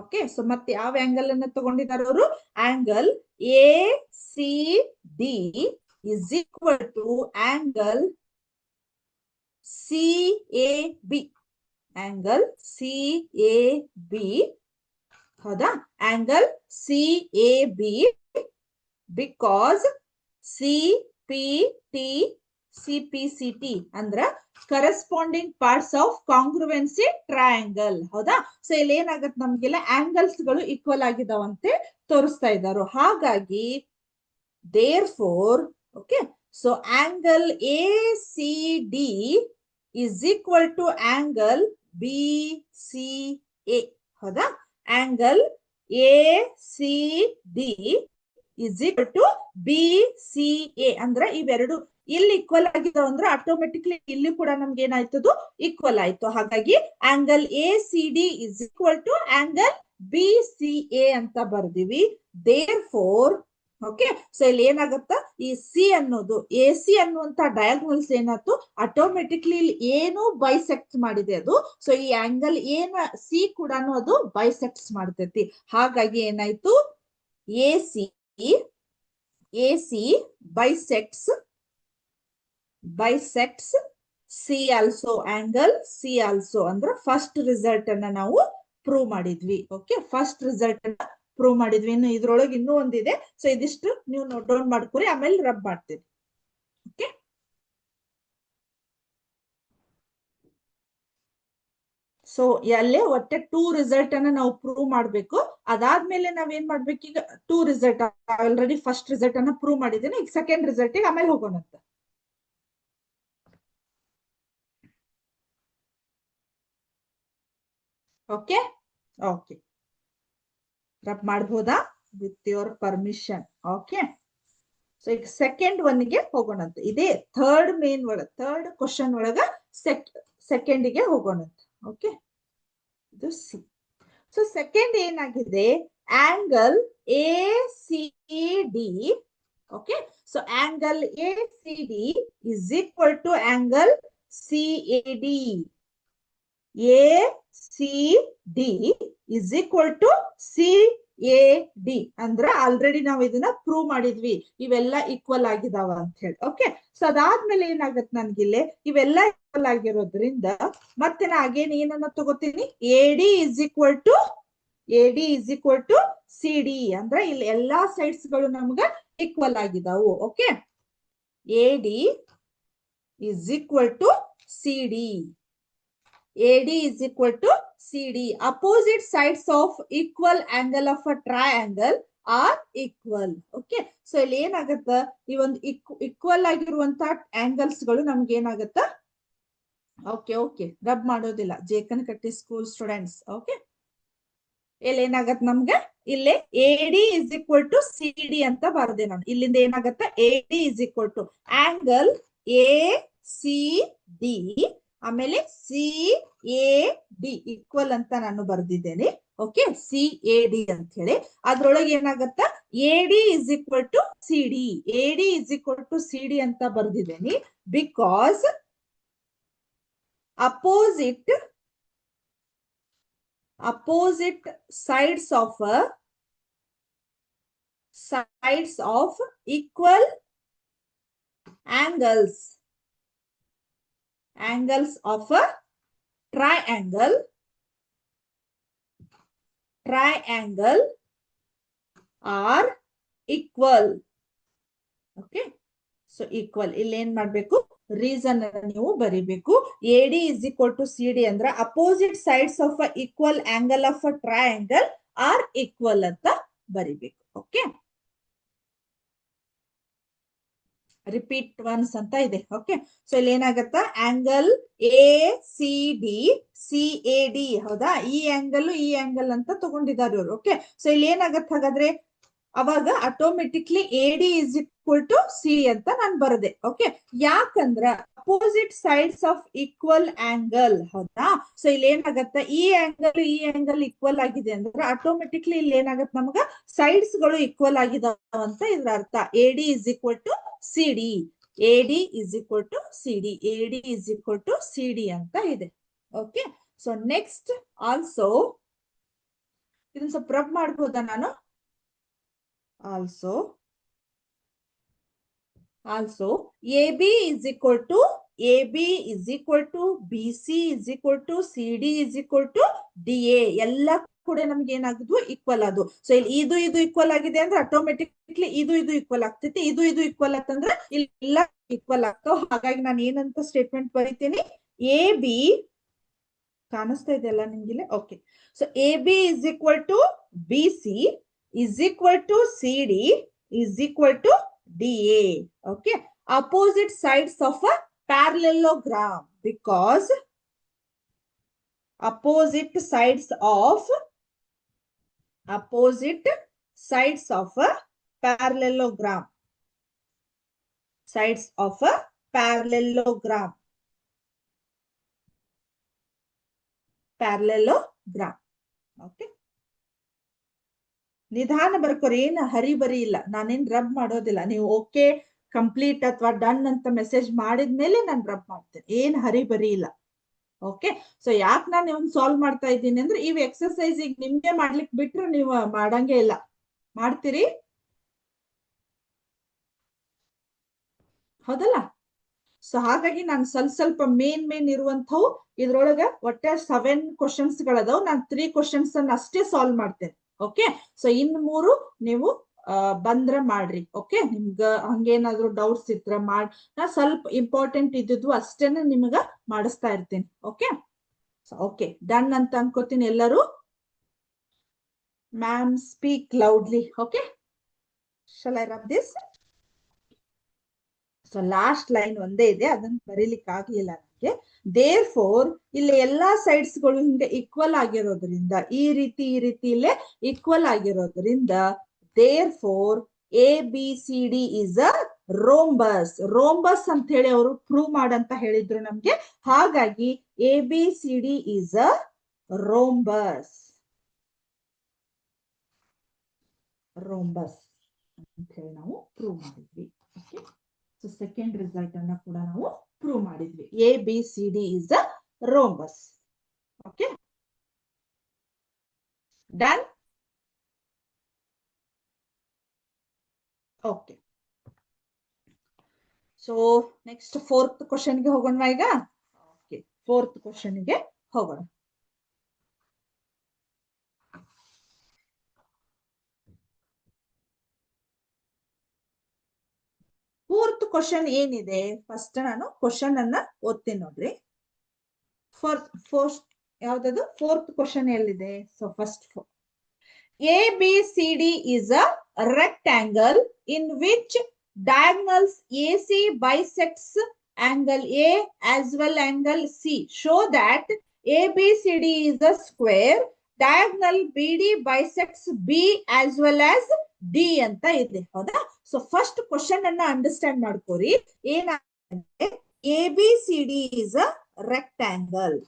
ಓಕೆ, ಸೊ ಮತ್ತೆ ಯಾವ ಆಂಗಲ್ ಅನ್ನ ತಗೊಂಡಿದ್ದಾರೆ ಅವರು? Angle ACD is equal to angle CAB. Angle CAB ಹೌದಾ? ಆಂಗಲ್ CAB because CPCT ಅಂದ್ರ corresponding parts of congruency triangle ಹೌದಾ? ಸೊ ಇಲ್ಲಿ ಏನಾಗತ್ತೆ, ನಮ್ಗೆಲ್ಲ ಆಂಗಲ್ಸ್ ಗಳು ಈಕ್ವಲ್ ಆಗಿದಾವಂತೆ ತೋರಿಸ್ತಾ ಇದ್ದಾರೆ. ಹಾಗಾಗಿ therefore okay, so angle ACD is equal to angle BCA ಹೌದಾ? Angle ACD is equal to BCA ಅಂದ್ರೆ ಇವೆರಡು ಇಲ್ಲಿ ಈಕ್ವಲ್ ಆಗಿದಾವ ಅಂದ್ರೆ ಆಟೋಮೆಟಿಕ್ಲಿ ಇಲ್ಲಿ ಕೂಡ ನಮ್ಗೆ ಏನಾಯ್ತದು ಈಕ್ವಲ್ ಆಯ್ತು. ಹಾಗಾಗಿ angle ACD is equal to angle BCA ಅಂತ ಬರ್ದಿವಿ. ದೇರ್ ಫೋರ್ ಓಕೆ, ಸೊ ಇಲ್ಲಿ ಏನಾಗತ್ತ, ಈ ಸಿ ಅನ್ನೋದು AC ಅನ್ನುವಂತ ಡಯಾಗ್ನಲ್ಸ್ ಏನಾಯ್ತು ಆಟೋಮೆಟಿಕ್ಲಿ ಇಲ್ಲಿ ಏನು ಬೈಸೆಕ್ಟ್ ಮಾಡಿದೆ ಅದು. ಸೊ ಈ ಆಂಗಲ್ ಏನ ಸಿ ಕೂಡ ಅದು ಬೈಸೆಕ್ಟ್ಸ್ ಮಾಡ್ತೈತಿ. ಹಾಗಾಗಿ ಏನಾಯ್ತು, AC bisects C also angle C also ಅಂದ್ರೆ ಫಸ್ಟ್ ರಿಸಲ್ಟ್ ಅನ್ನ ನಾವು ಪ್ರೂವ್ ಮಾಡಿದ್ವಿ. ಓಕೆ, ಫಸ್ಟ್ ರಿಸಲ್ಟ್ ಅನ್ನ ಪ್ರೂವ್ ಮಾಡಿದ್ವಿ. ಇನ್ನು ಇದ್ರೊಳಗೆ ಇನ್ನೂ ಒಂದಿದೆ. ಸೊ ಇದಿಷ್ಟು ನೀವು ನೋಟ್ ಡೌನ್ ಮಾಡ್ಕೊರಿ, ಆಮೇಲೆ ರಬ್ ಮಾಡ್ತೀವಿ. ಓಕೆ, ಸೊ ಅಲ್ಲೇ ಒಟ್ಟೆ 2 ರಿಸಲ್ಟ್ ಅನ್ನ ನಾವು ಪ್ರೂವ್ ಮಾಡ್ಬೇಕು. ಅದಾದ್ಮೇಲೆ ನಾವೇನ್ ಮಾಡ್ಬೇಕು, ಈಗ 2 ರಿಸಲ್ಟ್ ಆಲ್ರೆಡಿ ಫಸ್ಟ್ ರಿಸಲ್ಟ್ ಅನ್ನ ಪ್ರೂವ್ ಮಾಡಿದ್ದೇನೆ. ಈಗ ಸೆಕೆಂಡ್ ರಿಸಲ್ಟ್ ಆಮೇಲೆ ಹೋಗೋಣ ಅಂತ. ಓಕೆ ಓಕೆ, ರಬ್ ಮಾಡ್ಬೋದಾ with your permission? Okay, so ಈಗ ಸೆಕೆಂಡ್ ಒನ್ ಗೆ ಹೋಗೋಣಂತ. ಇದೇ ಥರ್ಡ್ ಮೇನ್ ಥರ್ಡ್ ಕ್ವಶನ್ ಒಳಗ ಸೆಕೆಂಡ್ ಗೆ ಹೋಗೋಣಂತ. ಓಕೆ, ಇದು ಸಿ. ಸೊ ಸೆಕೆಂಡ್ ಏನಾಗಿದೆ, angle A C D. Okay, so angle A C D is equal to angle C A D. A C D is equal to C A D ಅಂದ್ರ already ನಾವು ಇದನ್ನ prove ಮಾಡಿದ್ವಿ, ಇವೆಲ್ಲ equal ಆಗಿದಾವ ಅಂತ ಹೇಳಿ. Okay, so ಅದಾದ್ಮೇಲೆ ಏನಾಗತ್ತೆ, ನನ್ಗಿಲ್ಲೇ ಇವೆಲ್ಲ ಈಕ್ವಲ್ ಆಗಿರೋದ್ರಿಂದ ಮತ್ತೆ ನಾ ಅಗೇನ್ ಏನನ್ನ ತಗೋತೀನಿ, A D is equal to C D ಅಂದ್ರೆ ಇಲ್ಲಿ ಎಲ್ಲಾ ಸೈಡ್ಸ್ ಗಳು ನಮ್ಗ ಈಕ್ವಲ್ ಆಗಿದಾವು. Okay, A D is equal to C D. AD is equal to CD. Opposite sides of equal angle of a triangle are equal. Okay, so ಇಲ್ಲಿ ಏನಾಗತ್ತ, ಈ ಒಂದು ಈಕ್ವಲ್ ಆಗಿರುವಂತ ಆಂಗಲ್ಸ್ ಗಳು ನಮ್ಗೆ ಏನಾಗತ್ತ, ಓಕೆ ರಬ್ ಮಾಡೋದಿಲ್ಲ ಜೇಕನ್ ಕಟ್ಟಿ ಸ್ಕೂಲ್ ಸ್ಟೂಡೆಂಟ್ಸ್. ಓಕೆ, ಇಲ್ಲಿ ಏನಾಗತ್ತ ನಮ್ಗೆ, ಇಲ್ಲಿ AD is equal to CD ಅಂತ ಬರ್ದೆ ನಾನು. ಇಲ್ಲಿಂದ ಏನಾಗತ್ತ, AD is equal to angle ACD ಆಮೇಲೆ ಸಿ ಎ ಡಿ ಈಕ್ವಲ್ ಅಂತ ನಾನು ಬರ್ದಿದ್ದೇನೆ. ಓಕೆ, ಸಿ ಎ ಡಿ ಅಂತ ಹೇಳಿ ಅದ್ರೊಳಗೆ ಏನಾಗತ್ತ, A D is equal to C D. A D is equal to C D ಅಂತ ಬರ್ದಿದ್ದೇನೆ because opposite sides of equal angles of a triangle are equal. Okay, so equal ಇಲ್ಲಿ ಏನ್ ಮಾಡ್ಬೇಕು, reason ನೀವು ಬರಿಬೇಕು. AD is equal to CD ಅಂದ್ರೆ opposite sides of a equal angle of a triangle are equal ಅಂತ ಬರಿಬೇಕು. Okay, repeat once ಅಂತ ಇದೆ. ಓಕೆ, ಸೊ ಇಲ್ಲಿ ಏನಾಗತ್ತ, angle A C D C A D, ಹೌದಾ, ಈ ಆಂಗಲ್ ಅಂತ ತಗೊಂಡಿದ್ದಾರೆ ಇವರು. ಓಕೆ, ಸೊ ಇಲ್ಲಿ ಏನಾಗತ್ತ, ಹಾಗಾದ್ರೆ ಅವಾಗ automatically A D is equal to C ಅಂತ ನಾನು ಬರದೆ. ಓಕೆ, ಯಾಕಂದ್ರ opposite sides of equal angle, ಹೌದಾ. ಸೊ ಇಲ್ಲಿ ಏನಾಗತ್ತ, ಈ ಆಂಗಲ್ ಈಕ್ವಲ್ ಆಗಿದೆ ಅಂದ್ರೆ ಆಟೋಮೆಟಿಕ್ಲಿ ಇಲ್ಲಿ ಏನಾಗತ್ತ, ನಮಗ ಸೈಡ್ಸ್ ಗಳು ಈಕ್ವಲ್ ಆಗಿದಾವ ಅಂತ ಇದ್ರ ಅರ್ಥ. A D is equal to C D, A D is equal to C D, A D is equal to C D ಅಂತ ಇದೆ. ಓಕೆ, ಸೊ ನೆಕ್ಸ್ಟ್ ಆಲ್ಸೋ ಇದನ್ನ ಸ್ವಲ್ಪ ರಬ್ ಮಾಡ್ಬೋದಾ ನಾನು? Also AB is equal to BC is equal to CD is equal to DA ಎಲ್ಲ ಕೂಡ ನಮ್ಗೆ ಏನಾಗಿದ್ವು, ಈಕ್ವಲ್ ಅದು. ಸೊ ಇಲ್ಲಿ ಇದು ಈಕ್ವಲ್ ಆಗಿದೆ ಅಂದ್ರೆ ಆಟೋಮೆಟಿಕ್ಲಿ ಇದು ಈಕ್ವಲ್ ಆಗ್ತೈತಿ, ಇದು ಈಕ್ವಲ್ ಆಗ್ತಂದ್ರೆ ಇಲ್ಲಿ ಎಲ್ಲ ಈಕ್ವಲ್ ಆಗ್ತಾವ. ಹಾಗಾಗಿ ನಾನು ಏನಂತ ಸ್ಟೇಟ್ಮೆಂಟ್ ಬರೀತೀನಿ, ಎ ಬಿ ಕಾಣಿಸ್ತಾ ಇದೆಯಲ್ಲ ನಿಮ್ಗಿಲ್ಲ? Okay, so A B is equal to B C is equal to CD is equal to DA. Okay, opposite sides of a parallelogram, because opposite sides of a parallelogram, okay, ನಿಧಾನ ಬರ್ಕೋರಿ, ಏನ್ ಹರಿ ಬರಿ ಇಲ್ಲ, ನಾನೇನ್ rub ಮಾಡೋದಿಲ್ಲ. ನೀವು okay complete ಅಥವಾ done ಅಂತ message ಮಾಡಿದ್ಮೇಲೆ ನಾನು ರಬ್ ಮಾಡ್ತೇನೆ, ಏನ್ ಹರಿ ಬರಿ ಇಲ್ಲ. ಓಕೆ, ಸೊ ಯಾಕೆ ನಾನು ಇವನ್ ಸಾಲ್ವ್ ಮಾಡ್ತಾ ಇದ್ದೀನಿ ಅಂದ್ರೆ ಇವ್ ಎಕ್ಸರ್ಸೈಸ್ ಈಗ ನಿಮ್ಗೆ ಮಾಡ್ಲಿಕ್ಕೆ ಬಿಟ್ರೆ ನೀವು ಮಾಡಂಗೆ ಇಲ್ಲ, ಮಾಡ್ತೀರಿ? ಹೌದಲ್ಲ? ಸೊ ಹಾಗಾಗಿ ನಾನು ಸ್ವಲ್ಪ ಮೇನ್ ಇರುವಂತವು ಇದ್ರೊಳಗ ಒಟ್ಟೆ 7 ಕ್ವಶನ್ಸ್ ಗಳದಾವ್. ನಾನು 3 ಕ್ವಶನ್ಸ್ ಅನ್ನ ಅಷ್ಟೇ ಸಾಲ್ವ್ ಮಾಡ್ತೇನೆ. ಓಕೆ, ಸೊ ಇನ್ 3 ನೀವು ಬಂದ್ರ ಮಾಡ್ರಿ. ಓಕೆ, ನಿಮ್ಗ ಹಂಗೇನಾದ್ರು ಡೌಟ್ಸ್ ಇದ್ರ ನಾ ಸ್ವಲ್ಪ ಇಂಪಾರ್ಟೆಂಟ್ ಇದ್ದಿದ್ವು ಅಷ್ಟೇನೆ ನಿಮ್ಗ ಮಾಡಿಸ್ತಾ ಇರ್ತೇನೆ. ಓಕೆ, ಓಕೆ ಡನ್ ಅಂತ ಅನ್ಕೋತೀನಿ. ಎಲ್ಲರೂ ma'am speak loudly. Okay, shall I rub this? So last line ಒಂದೇ ಇದೆ, ಅದನ್ನ ಬರೀಲಿಕ್ಕೆ ಆಗ್ಲಿಲ್ಲ ನನಗೆ. ದೇರ್ ಫೋರ್ ಇಲ್ಲಿ ಎಲ್ಲಾ ಸೈಡ್ಸ್ ಗಳು ಹಿಂಗೆ ಈಕ್ವಲ್ ಆಗಿರೋದ್ರಿಂದ, ಈ ರೀತಿ ಇಲ್ಲೇ ಈಕ್ವಲ್ ಆಗಿರೋದ್ರಿಂದ, therefore ABCD is a rhombus. Rhombus ಅಂತ ಹೇಳಿ ಅವರು ಪ್ರೂವ್ ಮಾಡಂತ ಹೇಳಿದ್ರು ನಮ್ಗೆ. ಹಾಗಾಗಿ ABCD is a rhombus. Rhombus ಅಂತ ಹೇಳಿ ನಾವು ಪ್ರೂವ್ ಮಾಡಿದ್ವಿ. ಓಕೆ, ಸೊ ಸೆಕೆಂಡ್ ರಿಸಲ್ಟ್ ಅನ್ನ ಕೂಡ ನಾವು ಪ್ರೂವ್ ಮಾಡಿದ್ವಿ. ABCD is a rhombus. Okay, done. Okay, so next 4th ಕ್ವಶನ್ಗೆ ಹೋಗೋಣ ಈಗ. ಓಕೆ, 4th ಕ್ವಶನ್ಗೆ ಹೋಗೋಣ. ಫೋರ್ತ್ ಕ್ವಶನ್ ಏನಿದೆ, ಫಸ್ಟ್ ನಾನು ಕ್ವಶನ್ ಅನ್ನ ಓದ್ತೀನಿ ನೋಡ್ರಿ. ಯಾವ್ದದು 4th ಕ್ವಶನ್ ಎಲ್ಲಿದೆ? So first, ABCD is a rectangle in which diagonals AC bisects angle A as well angle C. Show that ABCD is a square. Diagonal BD bisects B as well as D ಅಂತ ಇದೆ. ಹೌದಾ? So first question ಅನ್ನ understand ಮಾಡ್ಕೋರಿ. ಏನಾಗುತ್ತೆ? ABCD is a rectangle.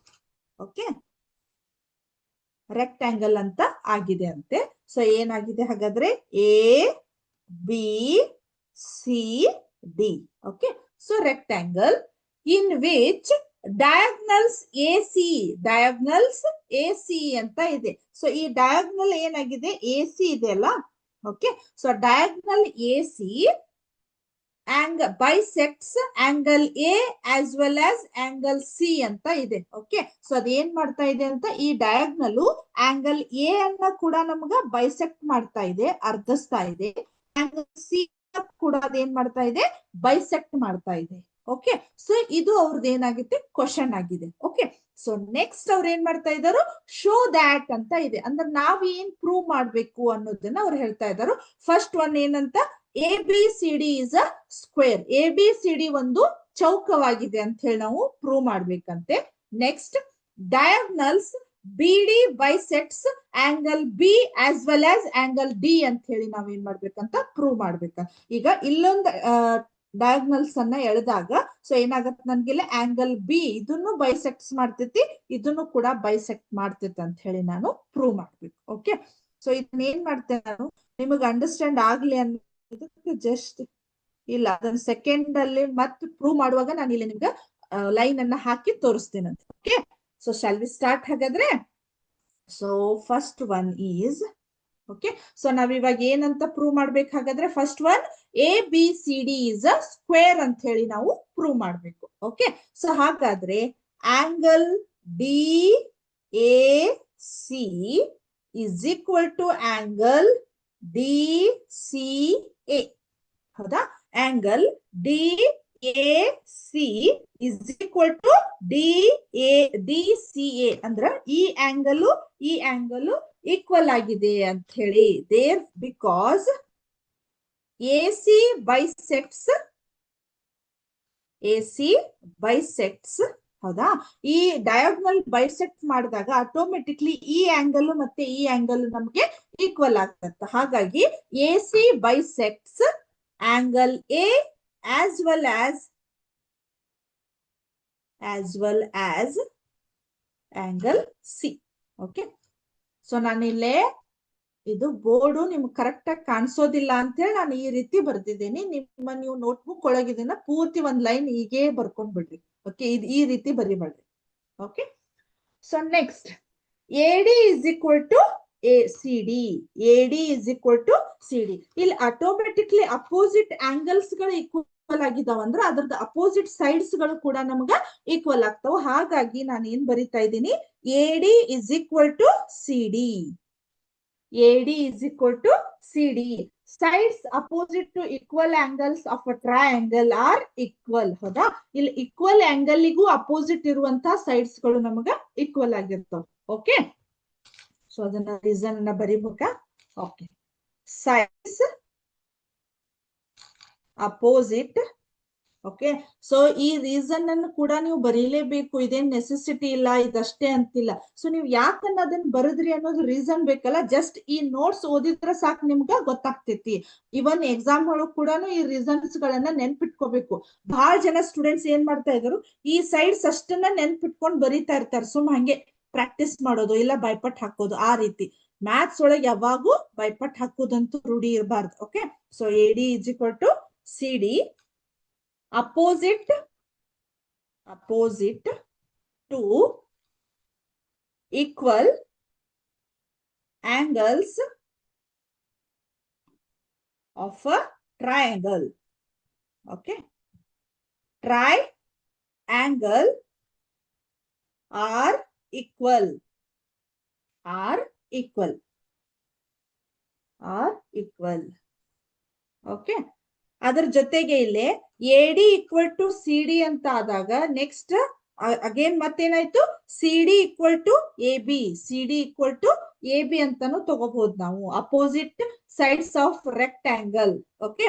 Okay, rectangle ಅಂತ ಆಗಿದೆ ಅಂತೆ. So ಏನಾಗಿದೆ ಹಾಗಾದ್ರೆ? ABCD. Okay, so rectangle in which diagonals AC ಅಂತ ಇದೆ. ಸೊ ಈ ಡಯಾಗ್ನಲ್ ಏನಾಗಿದೆ? AC ಇದೆ ಅಲ್ಲ. Okay, so diagonal AC bisects angle A as well as angle C ಅಂತ ಇದೆ. ಓಕೆ, ಸೊ ಅದೇನ್ ಮಾಡ್ತಾ ಇದೆ ಅಂತ, ಈ ಡಯಾಗ್ನಲ್ ಆಂಗಲ್ ಎ ಅನ್ನ ಕೂಡ ನಮ್ಗ ಬೈಸೆಕ್ಟ್ ಮಾಡ್ತಾ ಇದೆ, ಅರ್ಧಿಸ್ತಾ ಇದೆ. ಆಂಗಲ್ ಸಿ ಕೂಡ ಅದೇನ್ ಮಾಡ್ತಾ ಇದೆ? ಬೈಸೆಕ್ಟ್ ಮಾಡ್ತಾ ಇದೆ. ಓಕೆ, ಸೊ ಇದು ಅವ್ರದ್ದು ಏನಾಗುತ್ತೆ? ಕ್ವಶನ್ ಆಗಿದೆ. ಓಕೆ, ಸೊ ನೆಕ್ಸ್ಟ್ ಅವ್ರು ಏನ್ ಮಾಡ್ತಾ ಇದಾರು? ಶೋ ದ್ಯಾಟ್ ಅಂತ ಇದೆ. ಅಂದ್ರೆ ನಾವ್ ಏನ್ ಪ್ರೂವ್ ಮಾಡ್ಬೇಕು ಅನ್ನೋದನ್ನ ಅವ್ರು ಹೇಳ್ತಾ ಇದಾರು. ಫಸ್ಟ್ ಒನ್ ಏನಂತ? ABCD is a square. ABCD ಒಂದು ಚೌಕವಾಗಿದೆ ಅಂತ ಹೇಳಿ ನಾವು ಪ್ರೂವ್ ಮಾಡ್ಬೇಕಂತೆ. Next, diagonals BD bisects angle B as well as angle D ಅಂತ ಹೇಳಿ ನಾವ್ ಏನ್ ಮಾಡ್ಬೇಕಂತ ಪ್ರೂವ್ ಮಾಡ್ಬೇಕ. ಈಗ ಇಲ್ಲೊಂದು ಡಯಾಗ್ನಲ್ಸ್ ಅನ್ನ ಎಳೆದಾಗ ಸೊ ಏನಾಗತ್ತೆ? ನನ್ಗಿಲ್ಲ ಆಂಗಲ್ B ಇದನ್ನು ಬೈಸೆಕ್ಟ್ಸ್ ಮಾಡ್ತೈತಿ, ಇದನ್ನು ಕೂಡ ಬೈಸೆಕ್ಟ್ ಮಾಡ್ತೈತಿ ಅಂತ ಹೇಳಿ ನಾನು ಪ್ರೂವ್ ಮಾಡ್ಬೇಕು. ಓಕೆ, ಸೊ ಇದನ್ನ ಏನ್ ಮಾಡ್ತೇನೆ ನಾನು, ನಿಮಗೆ ಅಂಡರ್ಸ್ಟ್ಯಾಂಡ್ ಆಗ್ಲಿ ಅನ್ನೋದಕ್ಕೆ ಜಸ್ಟ್ ಇಲ್ಲ, ಅದನ್ನ ಸೆಕೆಂಡ್ ಅಲ್ಲಿ ಮತ್ತೆ ಪ್ರೂವ್ ಮಾಡುವಾಗ ನಾನು ಇಲ್ಲಿ ನಿಮ್ಗೆ ಲೈನ್ ಅನ್ನ ಹಾಕಿ ತೋರಿಸ್ತೇನಂತ. Okay, so shall we start ಹಾಗಾದ್ರೆ? So first one is, okay, so ನಾವ್ ಇವಾಗ ಏನಂತ ಪ್ರೂವ್ ಮಾಡ್ಬೇಕಾಗಾದ್ರೆ, first one ABCD is a square ಅಂತ ಹೇಳಿ ನಾವು ಪ್ರೂವ್ ಮಾಡ್ಬೇಕು. ಓಕೆ, ಸೊ ಹಾಗಾದ್ರೆ angle DAC is equal to angle DCA. ಹೌದಾ? Angle DAC is equal to DCA ಅಂದ್ರ ಈ ಆಂಗಲ್ ಈಕ್ವಲ್ ಆಗಿದೆ ಅಂತ ಹೇಳಿ. ದೇರ್ ಬಿಕಾಸ್ AC ಬೈಸೆಕ್ಟ್ಸ್ ಹೌದಾ, ಈ ಡಯಾಗ್ನಲ್ ಬೈಸೆಕ್ಟ್ ಮಾಡಿದಾಗ ಆಟೋಮೆಟಿಕ್ಲಿ ಈ ಆಂಗಲ್ ಮತ್ತೆ ಈ ಆಂಗಲ್ ನಮ್ಗೆ ಈಕ್ವಲ್ ಆಗ್ತದೆ. ಹಾಗಾಗಿ AC bisects angle A as well as angle C. Okay, so ನಾನಿಲ್ಲೇ ಇದು ಬೋರ್ಡು ನಿಮ್ಗೆ ಕರೆಕ್ಟ್ ಆಗಿ ಕಾಣಿಸೋದಿಲ್ಲ ಅಂತ ಹೇಳಿ ನಾನು ಈ ರೀತಿ ಬರ್ದಿದ್ದೀನಿ. ನೀವು ನೋಟ್ಬುಕ್ ಒಳಗಿದನ್ನ ಪೂರ್ತಿ ಒಂದ್ ಲೈನ್ ಹೀಗೆ ಬರ್ಕೊಂಡ್ ಬಿಡ್ರಿ. ಓಕೆ, ಇದು ಈ ರೀತಿ ಬರಿಬೇಡ್ರಿ. Okay, so next AD is equal to AD is equal to CD. ಇಲ್ಲಿ ಆಟೋಮೆಟಿಕ್ಲಿ ಅಪೋಸಿಟ್ ಆಂಗಲ್ಸ್ ಗಳು ಈಕ್ವಲ್ ಈಕ್ವಲ್ ಆಗಿದಾವ ಅಂದ್ರೆ ಅದ್ರದ್ದು ಅಪೋಸಿಟ್ ಸೈಡ್ಸ್ ಗಳು ಕೂಡ ನಮ್ಗ ಈಕ್ವಲ್ ಆಗ್ತಾವ. ಹಾಗಾಗಿ ನಾನು ಏನ್ ಬರಿತಾ ಇದ್ದೀನಿ, AD is equal to CD. AD is equal to CD. Sides opposite to equal angles of a triangle are equal. ಹೌದಾ, ಇಲ್ಲಿ ಈಕ್ವಲ್ ಆಂಗಲ್ಗೂ ಅಪೋಸಿಟ್ ಇರುವಂತಹ ಸೈಡ್ಸ್ ಗಳು ನಮಗ ಈಕ್ವಲ್ ಆಗಿರ್ತಾವ. ಓಕೆ, ಸೊ ಅದನ್ನ ರೀಸನ್ ಅನ್ನ ಬರಿಬೇಕಾ? Okay, sides opposite. Okay, so ಈ ರೀಸನ್ ಅನ್ನು ಕೂಡ ನೀವು ಬರೀಲೇಬೇಕು, ಇದೇನ್ ನೆಸೆಸಿಟಿ ಇಲ್ಲ, ಇದಷ್ಟೇ ಅಂತಿಲ್ಲ. ಸೊ ನೀವು ಯಾಕನ್ನ ಅದನ್ನ ಬರದ್ರಿ ಅನ್ನೋದು ರೀಸನ್ ಬೇಕಲ್ಲ. ಜಸ್ಟ್ ಈ ನೋಟ್ಸ್ ಓದಿದ್ರೆ ಸಾಕು, ನಿಮ್ಗ ಗೊತ್ತಾಗ್ತೈತಿ. ಇವನ್ ಎಕ್ಸಾಮ್ ಒಳಗ್ ಕೂಡ ಈ ರೀಸನ್ಸ್ ಗಳನ್ನ ನೆನ್ಪಿಟ್ಕೋಬೇಕು. ಬಹಳ ಜನ ಸ್ಟೂಡೆಂಟ್ಸ್ ಏನ್ ಮಾಡ್ತಾ ಇದ್ರು, ಈ ಸೈಡ್ಸ್ ಅಷ್ಟನ್ನ ನೆನ್ಪಿಟ್ಕೊಂಡ್ ಬರೀತಾ ಇರ್ತಾರೆ. ಸುಮ್ ಹಂಗೆ ಪ್ರಾಕ್ಟೀಸ್ ಮಾಡೋದು, ಇಲ್ಲ ಬೈಪಟ್ ಹಾಕೋದು, ಆ ರೀತಿ. ಮ್ಯಾಥ್ಸ್ ಒಳಗೆ ಯಾವಾಗೂ ಬೈಪಟ್ ಹಾಕೋದಂತೂ ರೂಢಿ ಇರಬಾರ್ದು. Okay, so AD is equal to CD. Opposite to equal angles of a triangle. Okay, triangle are equal. Okay, ಅದರ ಜೊತೆಗೆ ಇಲ್ಲಿ AD equal to CD ಅಂತ ಆದಾಗ ನೆಕ್ಸ್ಟ್ ಅಗೇನ್ ಮತ್ತೇನಾಯ್ತು, CD equal to AB ಅಂತಾನು ತಗೋಬಹುದು ನಾವು. Opposite sides of rectangle. Okay,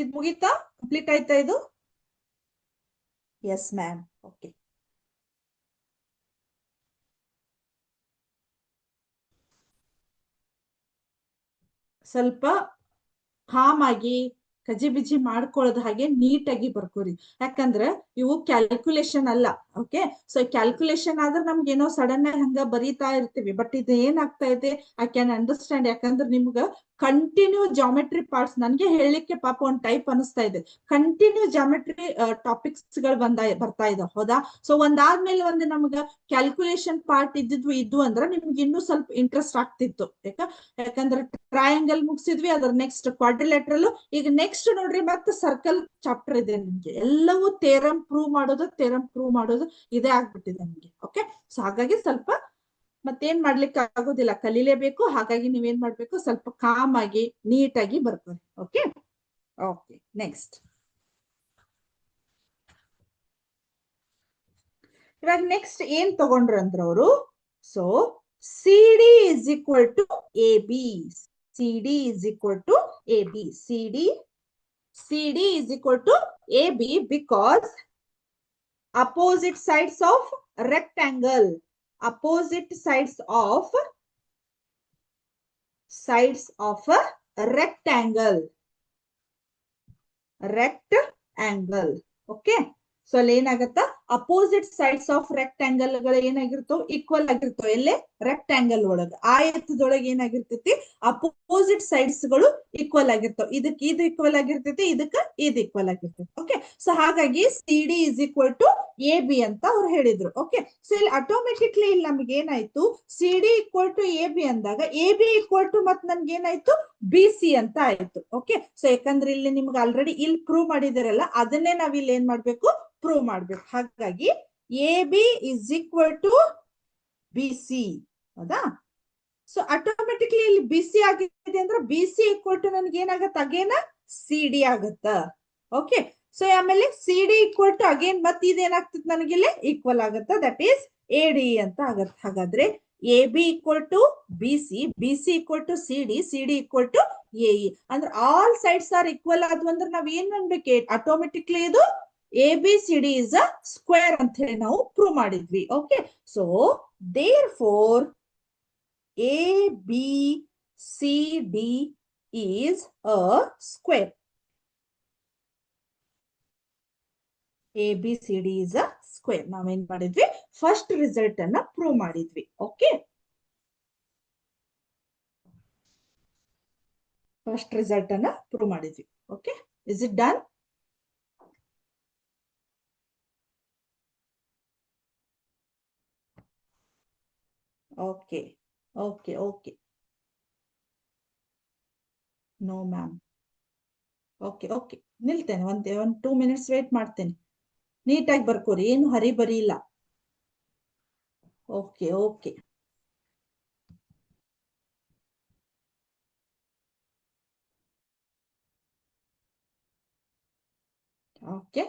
ಇದು ಮುಗೀತಾ? ಕಂಪ್ಲೀಟ್ ಆಯ್ತಾ ಇದು? Yes ma'am. ಓಕೆ, ಸ್ವಲ್ಪ ಕಾಮ್ ಆಗಿ ಕಜಿಬಿಜಿ ಮಾಡ್ಕೊಳ್ಳೋದು ಹಾಗೆ ನೀಟಾಗಿ ಬರ್ಕೋರಿ. ಯಾಕಂದ್ರೆ ಇವು ಕ್ಯಾಲ್ಕುಲೇಷನ್ ಅಲ್ಲ. ಓಕೆ, ಸೊ ಕ್ಯಾಲ್ಕುಲೇಷನ್ ಆದ್ರೆ ನಮ್ಗೆ ಏನೋ ಸಡನ್ ಆಗಿ ಹಂಗ ಬರೀತಾ ಇರ್ತೀವಿ. ಬಟ್ ಇದು ಏನಾಗ್ತಾ ಇದೆ, ಐ ಕ್ಯಾನ್ ಅಂಡರ್ಸ್ಟ್ಯಾಂಡ್. ಯಾಕಂದ್ರೆ ನಿಮ್ಗ ಕಂಟಿನ್ಯೂ ಜಾಮೆಟ್ರಿ ಪಾರ್ಟ್ಸ್, ನನ್ಗೆ ಹೇಳಲಿಕ್ಕೆ ಪಾಪ ಒಂದ್ ಟೈಪ್ ಅನಿಸ್ತಾ ಇದೆ. ಕಂಟಿನ್ಯೂ ಜಾಮೆಟ್ರಿ ಟಾಪಿಕ್ಸ್ ಗಳು ಬರ್ತಾ ಇದಾವ. ಹೌದಾ, ಸೊ ಒಂದಾದ್ಮೇಲೆ ಒಂದು ನಮ್ಗ ಕ್ಯಾಲ್ಕುಲೇಷನ್ ಪಾರ್ಟ್ ಇದ್ದು ಅಂದ್ರೆ ನಿಮ್ಗೆ ಇನ್ನೂ ಸ್ವಲ್ಪ ಇಂಟ್ರೆಸ್ಟ್ ಆಗ್ತಿತ್ತು. ಯಾಕಂದ್ರೆ ಟ್ರಯಾಂಗಲ್ ಮುಗಿಸಿದ್ವಿ, ಅದ್ರ ನೆಕ್ಸ್ಟ್ ಕ್ವಾಡ್ರಿಲೇಟ್ರಲ್. ಈಗ ನೆಕ್ಸ್ಟ್ ನೋಡ್ರಿ, ಮತ್ತೆ ಸರ್ಕಲ್ ಚಾಪ್ಟರ್ ಇದೆ ನಿಮ್ಗೆ. ಎಲ್ಲವೂ ಥಿಯರಂ ಪ್ರೂವ್ ಮಾಡೋದು ಇದೇ ಆಗ್ಬಿಟ್ಟಿದೆ ನಿಮ್ಗೆ. ಓಕೆ, ಸೊ ಹಾಗಾಗಿ ಸ್ವಲ್ಪ ಮತ್ತೇನ್ ಮಾಡ್ಲಿಕ್ಕೆ ಆಗೋದಿಲ್ಲ, ಕಲೀಲೇಬೇಕು. ಹಾಗಾಗಿ ನೀವೇನ್ ಮಾಡ್ಬೇಕು, ಸ್ವಲ್ಪ ಕಾಮ್ ಆಗಿ ನೀಟಾಗಿ ಬರ್ಕೊಳ್ಳಿ. ಓಕೆ ಓಕೆ, ನೆಕ್ಸ್ಟ್ ಇವಾಗ ನೆಕ್ಸ್ಟ್ ಏನ್ ತಗೊಂಡ್ರು ಅಂದ್ರ ಅವರು, so CD is equal to AB. CD is equal to AB. CD is equal to AB because opposite sides of rectangle. Opposite sides of a rectangle. Okay, so ಅಲ್ಲಿ ಏನಾಗತ್ತ, opposite sides of rectangle ಗಳು ಏನಾಗಿರ್ತಾವ, equal ಆಗಿರ್ತಾವ. ಎಲ್ಲೇ rectangle ಒಳಗ, ಆಯತದೊಳಗೆ ಏನಾಗಿರ್ತೈತಿ, opposite sides ಗಳು equal ಆಗಿರ್ತಾವ. ಇದಕ್ಕೆ ಇದು ಈಕ್ವಲ್ ಆಗಿರ್ತೈತಿ, ಇದಕ್ಕೆ ಇದು ಈಕ್ವಲ್ ಆಗಿರ್ತೈತಿ. ಓಕೆ, ಸೊ ಹಾಗಾಗಿ CD is equal to AB ಅಂತ ಅವ್ರು ಹೇಳಿದ್ರು. ಓಕೆ, ಸೊ ಇಲ್ಲಿ ಆಟೋಮೆಟಿಕ್ಲಿ ಇಲ್ಲಿ ನಮ್ಗೆ ಏನಾಯ್ತು, CD equal to AB ಅಂದಾಗ AB equal to ಮತ್ ನನ್ಗೆ ಏನಾಯ್ತು, BC ಅಂತ ಆಯ್ತು. ಓಕೆ, ಸೊ ಯಾಕಂದ್ರೆ ಇಲ್ಲಿ ನಿಮ್ಗೆ ಆಲ್ರೆಡಿ ಇಲ್ಲಿ ಪ್ರೂವ್ ಮಾಡಿದಾರಲ್ಲ, ಅದನ್ನೇ ನಾವ್ ಇಲ್ಲಿ ಏನ್ ಮಾಡ್ಬೇಕು, ಪ್ರೂವ್ ಮಾಡ್ಬೇಕು. ಹಾಗಾಗಿ AB is equal to BC. ಹೌದಾ, ಸೊ ಆಟೋಮೆಟಿಕ್ಲಿ ಇಲ್ಲಿ BC ಆಗಿದೆ ಅಂದ್ರೆ BC equal to ನನ್ಗೆ ಏನಾಗತ್ತ, ಅಗೇನ್ CD ಆಗತ್ತ. ಓಕೆ, ಸೊ ಆಮೇಲೆ CD equal to ಅಗೇನ್ ಮತ್ತೆ ಇದೇನಾಗ್ತದೆ ನನಗಿಲ್ಲಿ ಈಕ್ವಲ್ ಆಗತ್ತ, ದಟ್ ಈಸ್ AD ಅಂತ ಆಗತ್ತೆ. ಹಾಗಾದ್ರೆ AB equal to BC, BC equal to CD, CD equal to AE. ಅಂದ್ರೆ ಆಲ್ ಸೈಡ್ಸ್ ಆರ್ ಈಕ್ವಲ್ ಆದ್ವು ಅಂದ್ರೆ ನಾವ್ ಏನ್ ಮಾಡ್ಬೇಕು, ಆಟೋಮೆಟಿಕ್ಲಿ ಇದು ABCD is a square ಅಂತ ಹೇಳಿ ನಾವು ಪ್ರೂವ್ ಮಾಡಿದ್ವಿ. Okay, so therefore ABCD is a square. ABCD is a square. ನಾವೇನ್ ಮಾಡಿದ್ವಿ, ಫಸ್ಟ್ ರಿಸಲ್ಟ್ ಅನ್ನ ಪ್ರೂವ್ ಮಾಡಿದ್ವಿ. ಓಕೆ, ಫಸ್ಟ್ ರಿಸಲ್ಟ್ ಅನ್ನ ಪ್ರೂವ್ ಮಾಡಿದ್ವಿ. Okay, is it done? Okay. No, ma'am. Okay okay, ನಿಲ್ತೇನೆ, ಒಂದ್ 2 minutes ವೇಟ್ ಮಾಡ್ತೇನೆ. ನೀಟಾಗಿ ಬರ್ಕೋರಿ, ಏನು ಹರಿ ಬರಿ ಇಲ್ಲ. Okay okay. Okay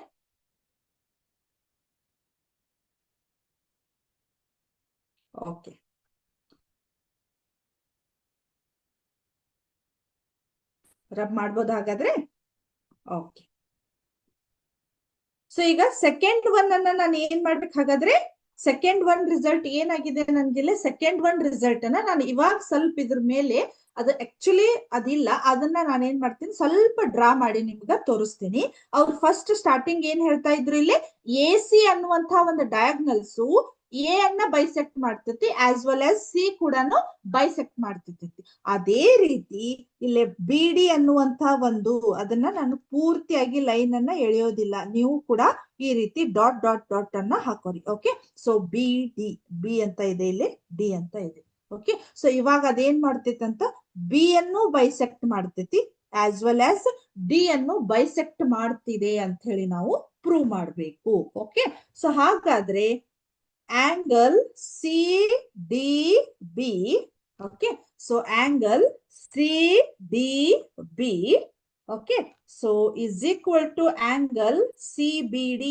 okay. Rub ಮಾಡ್ಬೋದು ಹಾಗಾದ್ರೆ. ಓಕೆ. ಸೊ ಈಗ ಸೆಕೆಂಡ್ ಒನ್ ಅನ್ನ ನಾನು ಏನ್ ಮಾಡ್ಬೇಕು ಹಾಗಾದ್ರೆ, ಸೆಕೆಂಡ್ ಒನ್ ರಿಸಲ್ಟ್ ಏನಾಗಿದೆ ನನ್ಗೆ, ಸೆಕೆಂಡ್ ಒನ್ ರಿಸಲ್ಟ್ ಅನ್ನ ನಾನು ಇವಾಗ ಸ್ವಲ್ಪ ಇದ್ರ ಮೇಲೆ, ಅದು ಆಕ್ಚುಲಿ ಅದಿಲ್ಲ, ಅದನ್ನ ನಾನು ಏನ್ ಮಾಡ್ತೀನಿ, ಸ್ವಲ್ಪ ಡ್ರಾ ಮಾಡಿ ನಿಮ್ಗ ತೋರಿಸ್ತೀನಿ. ಅವ್ರು ಫಸ್ಟ್ ಸ್ಟಾರ್ಟಿಂಗ್ ಏನ್ ಹೇಳ್ತಾ ಇದ್ರು, ಇಲ್ಲಿ ಎ ಸಿ ಅನ್ನುವಂತಹ ಒಂದು ಡಯಾಗ್ನಲ್ಸ್ ಎ ಅನ್ನ ಬೈಸೆಕ್ಟ್ ಮಾಡ್ತೈತಿ, ಆಸ್ ವೆಲ್ ಆಸ್ ಸಿ ಕೂಡ ಬೈಸೆಕ್ಟ್ ಮಾಡ್ತಿರ್ತೈತಿ. ಅದೇ ರೀತಿ ಇಲ್ಲಿ ಬಿ ಡಿ ಅನ್ನುವಂತಹ ಒಂದು, ಅದನ್ನ ನಾನು ಪೂರ್ತಿಯಾಗಿ ಲೈನ್ ಅನ್ನ ಎಳೆಯೋದಿಲ್ಲ, ನೀವು ಕೂಡ ಈ ರೀತಿ ಡಾಟ್ ಡಾಟ್ ಡಾಟ್ ಅನ್ನ ಹಾಕೋರಿ. Okay, so B D, B ಅಂತ ಇದೆ, ಇಲ್ಲಿ ಡಿ ಅಂತ ಇದೆ. ಓಕೆ, ಸೊ ಇವಾಗ ಅದೇನ್ ಮಾಡ್ತೈತಿ ಅಂತ, ಬಿ ಅನ್ನು ಬೈಸೆಕ್ಟ್ ಮಾಡ್ತೈತಿ, ಆಸ್ ವೆಲ್ ಆಸ್ ಡಿ ಅನ್ನು ಬೈಸೆಕ್ಟ್ ಮಾಡ್ತಿದೆ ಅಂತ ಹೇಳಿ ನಾವು ಪ್ರೂವ್ ಮಾಡಬೇಕು. ಓಕೆ, ಸೊ ಹಾಗಾದ್ರೆ angle CDB, okay, so angle CDB, okay, so is equal to angle CBD.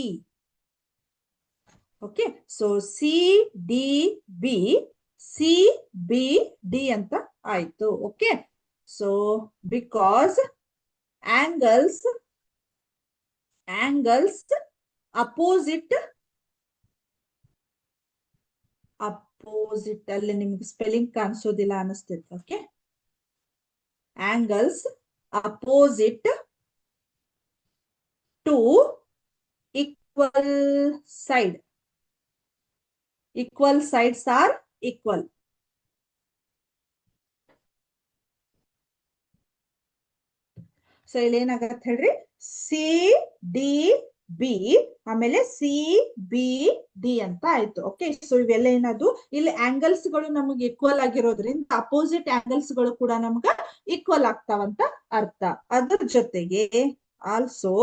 Okay, so CDB CBD ಅಂತ ಆಯ್ತು. Okay, so because angles opposite ಅಲ್ಲಿ ನಿಮ್ಗೆ ಸ್ಪೆಲ್ಲಿಂಗ್ ಕಾಣಿಸೋದಿಲ್ಲ ಅನಿಸ್ತೈತೆ. Okay, angles opposite to equal side, equal sides are equal. ಸೊ ಇಲ್ಲಿ ಏನಾಗತ್ತೆ ಹೇಳ್ರಿ, ಸಿ ಡಿ ಬಿ ಆಮೇಲೆ ಸಿ ಬಿ ಡಿ ಅಂತ ಆಯ್ತು. ಓಕೆ, ಸೊ ಇವೆಲ್ಲ ಏನದು, ಇಲ್ಲಿ ಆಂಗಲ್ಸ್ ಗಳು ನಮಗೆ ಈಕ್ವಲ್ ಆಗಿರೋದ್ರಿಂದ ಅಪೋಸಿಟ್ ಆಂಗಲ್ಸ್ ಗಳು ಕೂಡ ನಮ್ಗ ಈಕ್ವಲ್ ಆಗ್ತಾವಂತ ಅರ್ಥ. ಅದ್ರ ಜೊತೆಗೆ also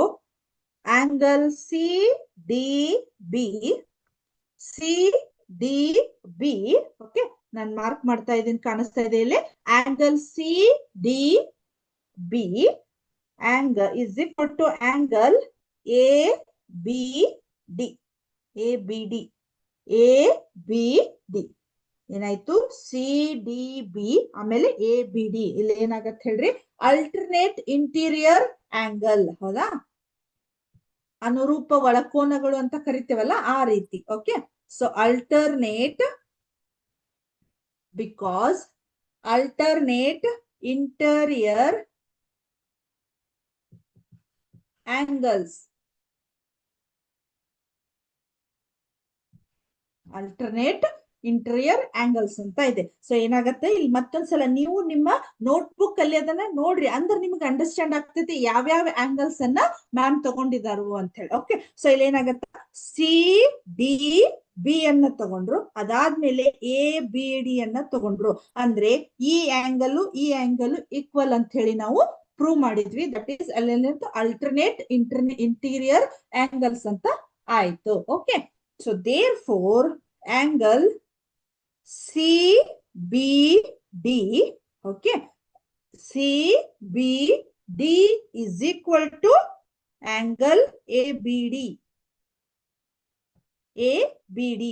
angle C D B C D B, okay, ನಾನು ಮಾರ್ಕ್ ಮಾಡ್ತಾ ಇದ್ದೀನಿ, ಕಾಣಿಸ್ತಾ ಇದೆ ಇಲ್ಲಿ, angle C D B angle is equal to angle ABD. ABD ABD ಏನಾಯ್ತು, ಸಿ ಡಿ ಬಿ ಆಮೇಲೆ ಎ ಬಿ ಡಿ, ಇಲ್ಲಿ ಏನಾಗತ್ತೆ ಹೇಳ್ರಿ, ಅಲ್ಟರ್ನೇಟ್ ಇಂಟೀರಿಯರ್ ಆಂಗಲ್. ಹೌದಾ, ಅನುರೂಪ ಒಳಕೋನಗಳು ಅಂತ ಕರಿತೇವಲ್ಲ ಆ ರೀತಿ. Okay, so alternate, because alternate interior angles, alternate interior angles ಅಂತ ಇದೆ. ಸೊ ಏನಾಗತ್ತೆ, ಇಲ್ಲಿ ಮತ್ತೊಂದ್ಸಲ ನೀವು ನಿಮ್ಮ ನೋಟ್ಬುಕ್ ಅಲ್ಲಿ ಅದನ್ನ ನೋಡ್ರಿ, ಅಂದ್ರೆ ನಿಮ್ಗೆ ಅಂಡರ್ಸ್ಟ್ಯಾಂಡ್ ಆಗ್ತೈತಿ ಯಾವ್ಯಾವ ಆಂಗಲ್ಸ್ ಅನ್ನ ಮ್ಯಾಮ್ ತಗೊಂಡಿದಾರು ಅಂತ ಹೇಳಿ. ಓಕೆ, ಸೊ ಇಲ್ಲಿ ಏನಾಗತ್ತ, ಸಿ ಡಿ ಬಿ ಅನ್ನ ತಗೊಂಡ್ರು, ಅದಾದ್ಮೇಲೆ ಎ ಬಿ ಡಿ ಅನ್ನ ತಗೊಂಡ್ರು, ಅಂದ್ರೆ ಈ ಆಂಗಲ್ ಈಕ್ವಲ್ ಅಂತ ಹೇಳಿ ನಾವು ಪ್ರೂವ್ ಮಾಡಿದ್ವಿ. ದಟ್ ಈಸ್ ಅಲ್ಲಿ ಅಲ್ಟರ್ನೇಟ್ ಇಂಟೀರಿಯರ್ ಆಂಗಲ್ಸ್ ಅಂತ ಆಯ್ತು. Okay, so therefore angle CBD, okay, CBD is equal to angle ABD. ABD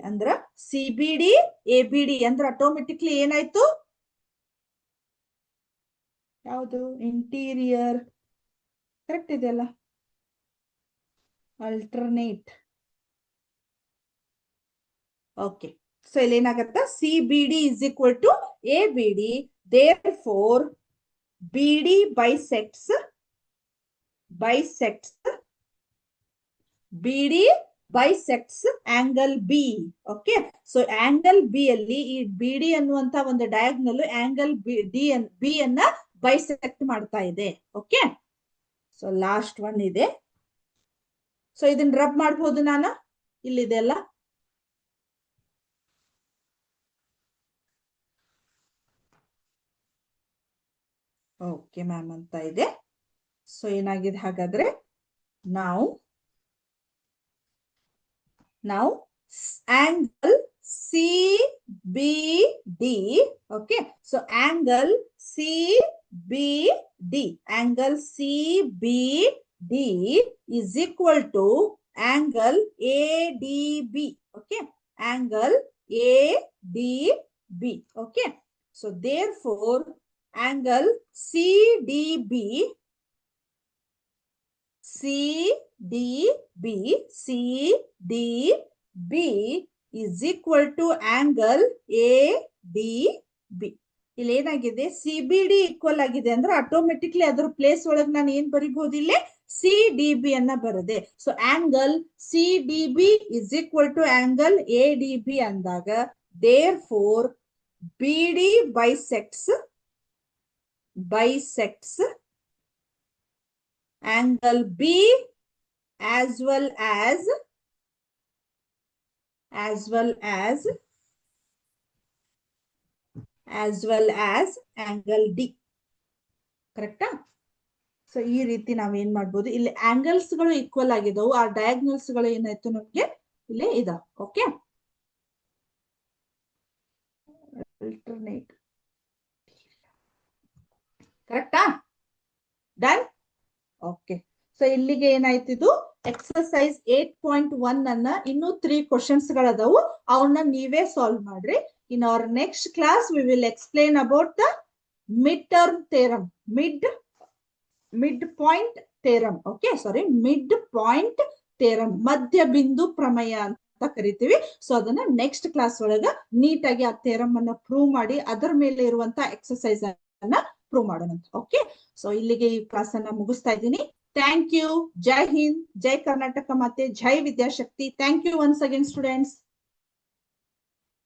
ಅಂದ್ರ CBD ABD ಅಂದ್ರ ಆಟೋಮೆಟಿಕ್ಲಿ ಏನಾಯ್ತು, ಯಾವುದು ಇಂಟೀರಿಯರ್, ಕರೆಕ್ಟ್ ಇದೆಯಲ್ಲ, ಅಲ್ಟರ್ನೇಟ್. ಓಕೆ, ಸೊ ಇಲ್ಲಿ ಏನಾಗತ್ತ, C B D is equal to A B D, therefore B D bisects B D bisects angle B. Okay, so angle B ಅಲ್ಲಿ ಈ B D ಅನ್ನುವಂತ ಒಂದು diagonal angle B ಅನ್ನ bisect ಮಾಡ್ತಾ ಇದೆ. ಓಕೆ, ಸೊ ಲಾಸ್ಟ್ ಒನ್ ಇದೆ. So ಇದನ್ನ ರಬ್ ಮಾಡಬಹುದು ನಾನು, ಇಲ್ಲಿದೆ ಅಲ್ಲ. ಓಕೆ ಮ್ಯಾಮ್ ಅಂತ ಇದೆ. ಸೊ ಏನಾಗಿದೆ ಹಾಗಾದ್ರೆ ನಾವು angle CBD, okay, so angle CBD is equal to angle ADB, okay, angle ADB, okay, so therefore angle CDB is equal to angle ADB. ಇಲ್ಲಿ ಏನಾಗಿದೆ CBD ಈಕ್ವಲ್ ಆಗಿದೆ ಅಂದ್ರೆ ಆಟೋಮೆಟಿಕ್ಲಿ ಅದ್ರ ಪ್ಲೇಸ್ ಒಳಗೆ ನಾನು ಏನ್ ಬರಿಬಹುದು ಇಲ್ಲಿ CDB ಅನ್ನ ಬರದೆ. So angle CDB is equal to angle ADB ಅಂದಾಗ therefore BD bisects angle B as well as angle D. ಕರೆಕ್ಟಾ? ಸೊ ಈ ರೀತಿ ನಾವೇನ್ ಮಾಡ್ಬೋದು, ಇಲ್ಲಿ ಆಂಗಲ್ಸ್ ಗಳು ಈಕ್ವಲ್ ಆಗಿದವು, ಆ ಡಯಾಗ್ನಲ್ಸ್ ಗಳು ಏನಾಯ್ತು ನಮ್ಗೆ ಇಲ್ಲಿ ಇದ. Okay, alternate. ಕರೆಕ್ಟಾ? ಡನ್. ಓಕೆ, ಸೊ ಇಲ್ಲಿಗೆ ಏನಾಯ್ತು, ಇದು ಎಕ್ಸರ್ಸೈಸ್ 8.1 ಅನ್ನ ಇನ್ನೂ 3 ಕ್ವಶನ್ಸ್ ಗಳದಾವು, ಅವನ್ನ ನೀವೇ ಸಾಲ್ವ್ ಮಾಡ್ರಿ. In our next class we will explain about the mid term theorem, mid point theorem. Okay, sorry, mid point theorem, ಮಧ್ಯ ಬಿಂದು ಪ್ರಮೇಯ ಅಂತ ಕರಿತೀವಿ. ಸೊ ಅದನ್ನ ನೆಕ್ಸ್ಟ್ ಕ್ಲಾಸ್ ಒಳಗ ನೀಟಾಗಿ ಆ ಥಿಯರಮ್ ಅನ್ನ ಪ್ರೂವ್ ಮಾಡಿ ಅದರ ಮೇಲೆ ಇರುವಂತ ಎಕ್ಸರ್ಸೈಸ್ ಅನ್ನ ಪ್ರೂವ್ ಮಾಡೋಣ. ಓಕೆ, ಸೊ ಇಲ್ಲಿಗೆ ಈ ಕ್ಲಾಸ್ ಅನ್ನ ಮುಗಿಸ್ತಾ ಇದ್ದೀನಿ. Thank you. ಜೈ ಹಿಂದ್, ಜೈ ಕರ್ನಾಟಕ ಮಾತೆ, ಜೈ Vidyashakti. Thank you once again students.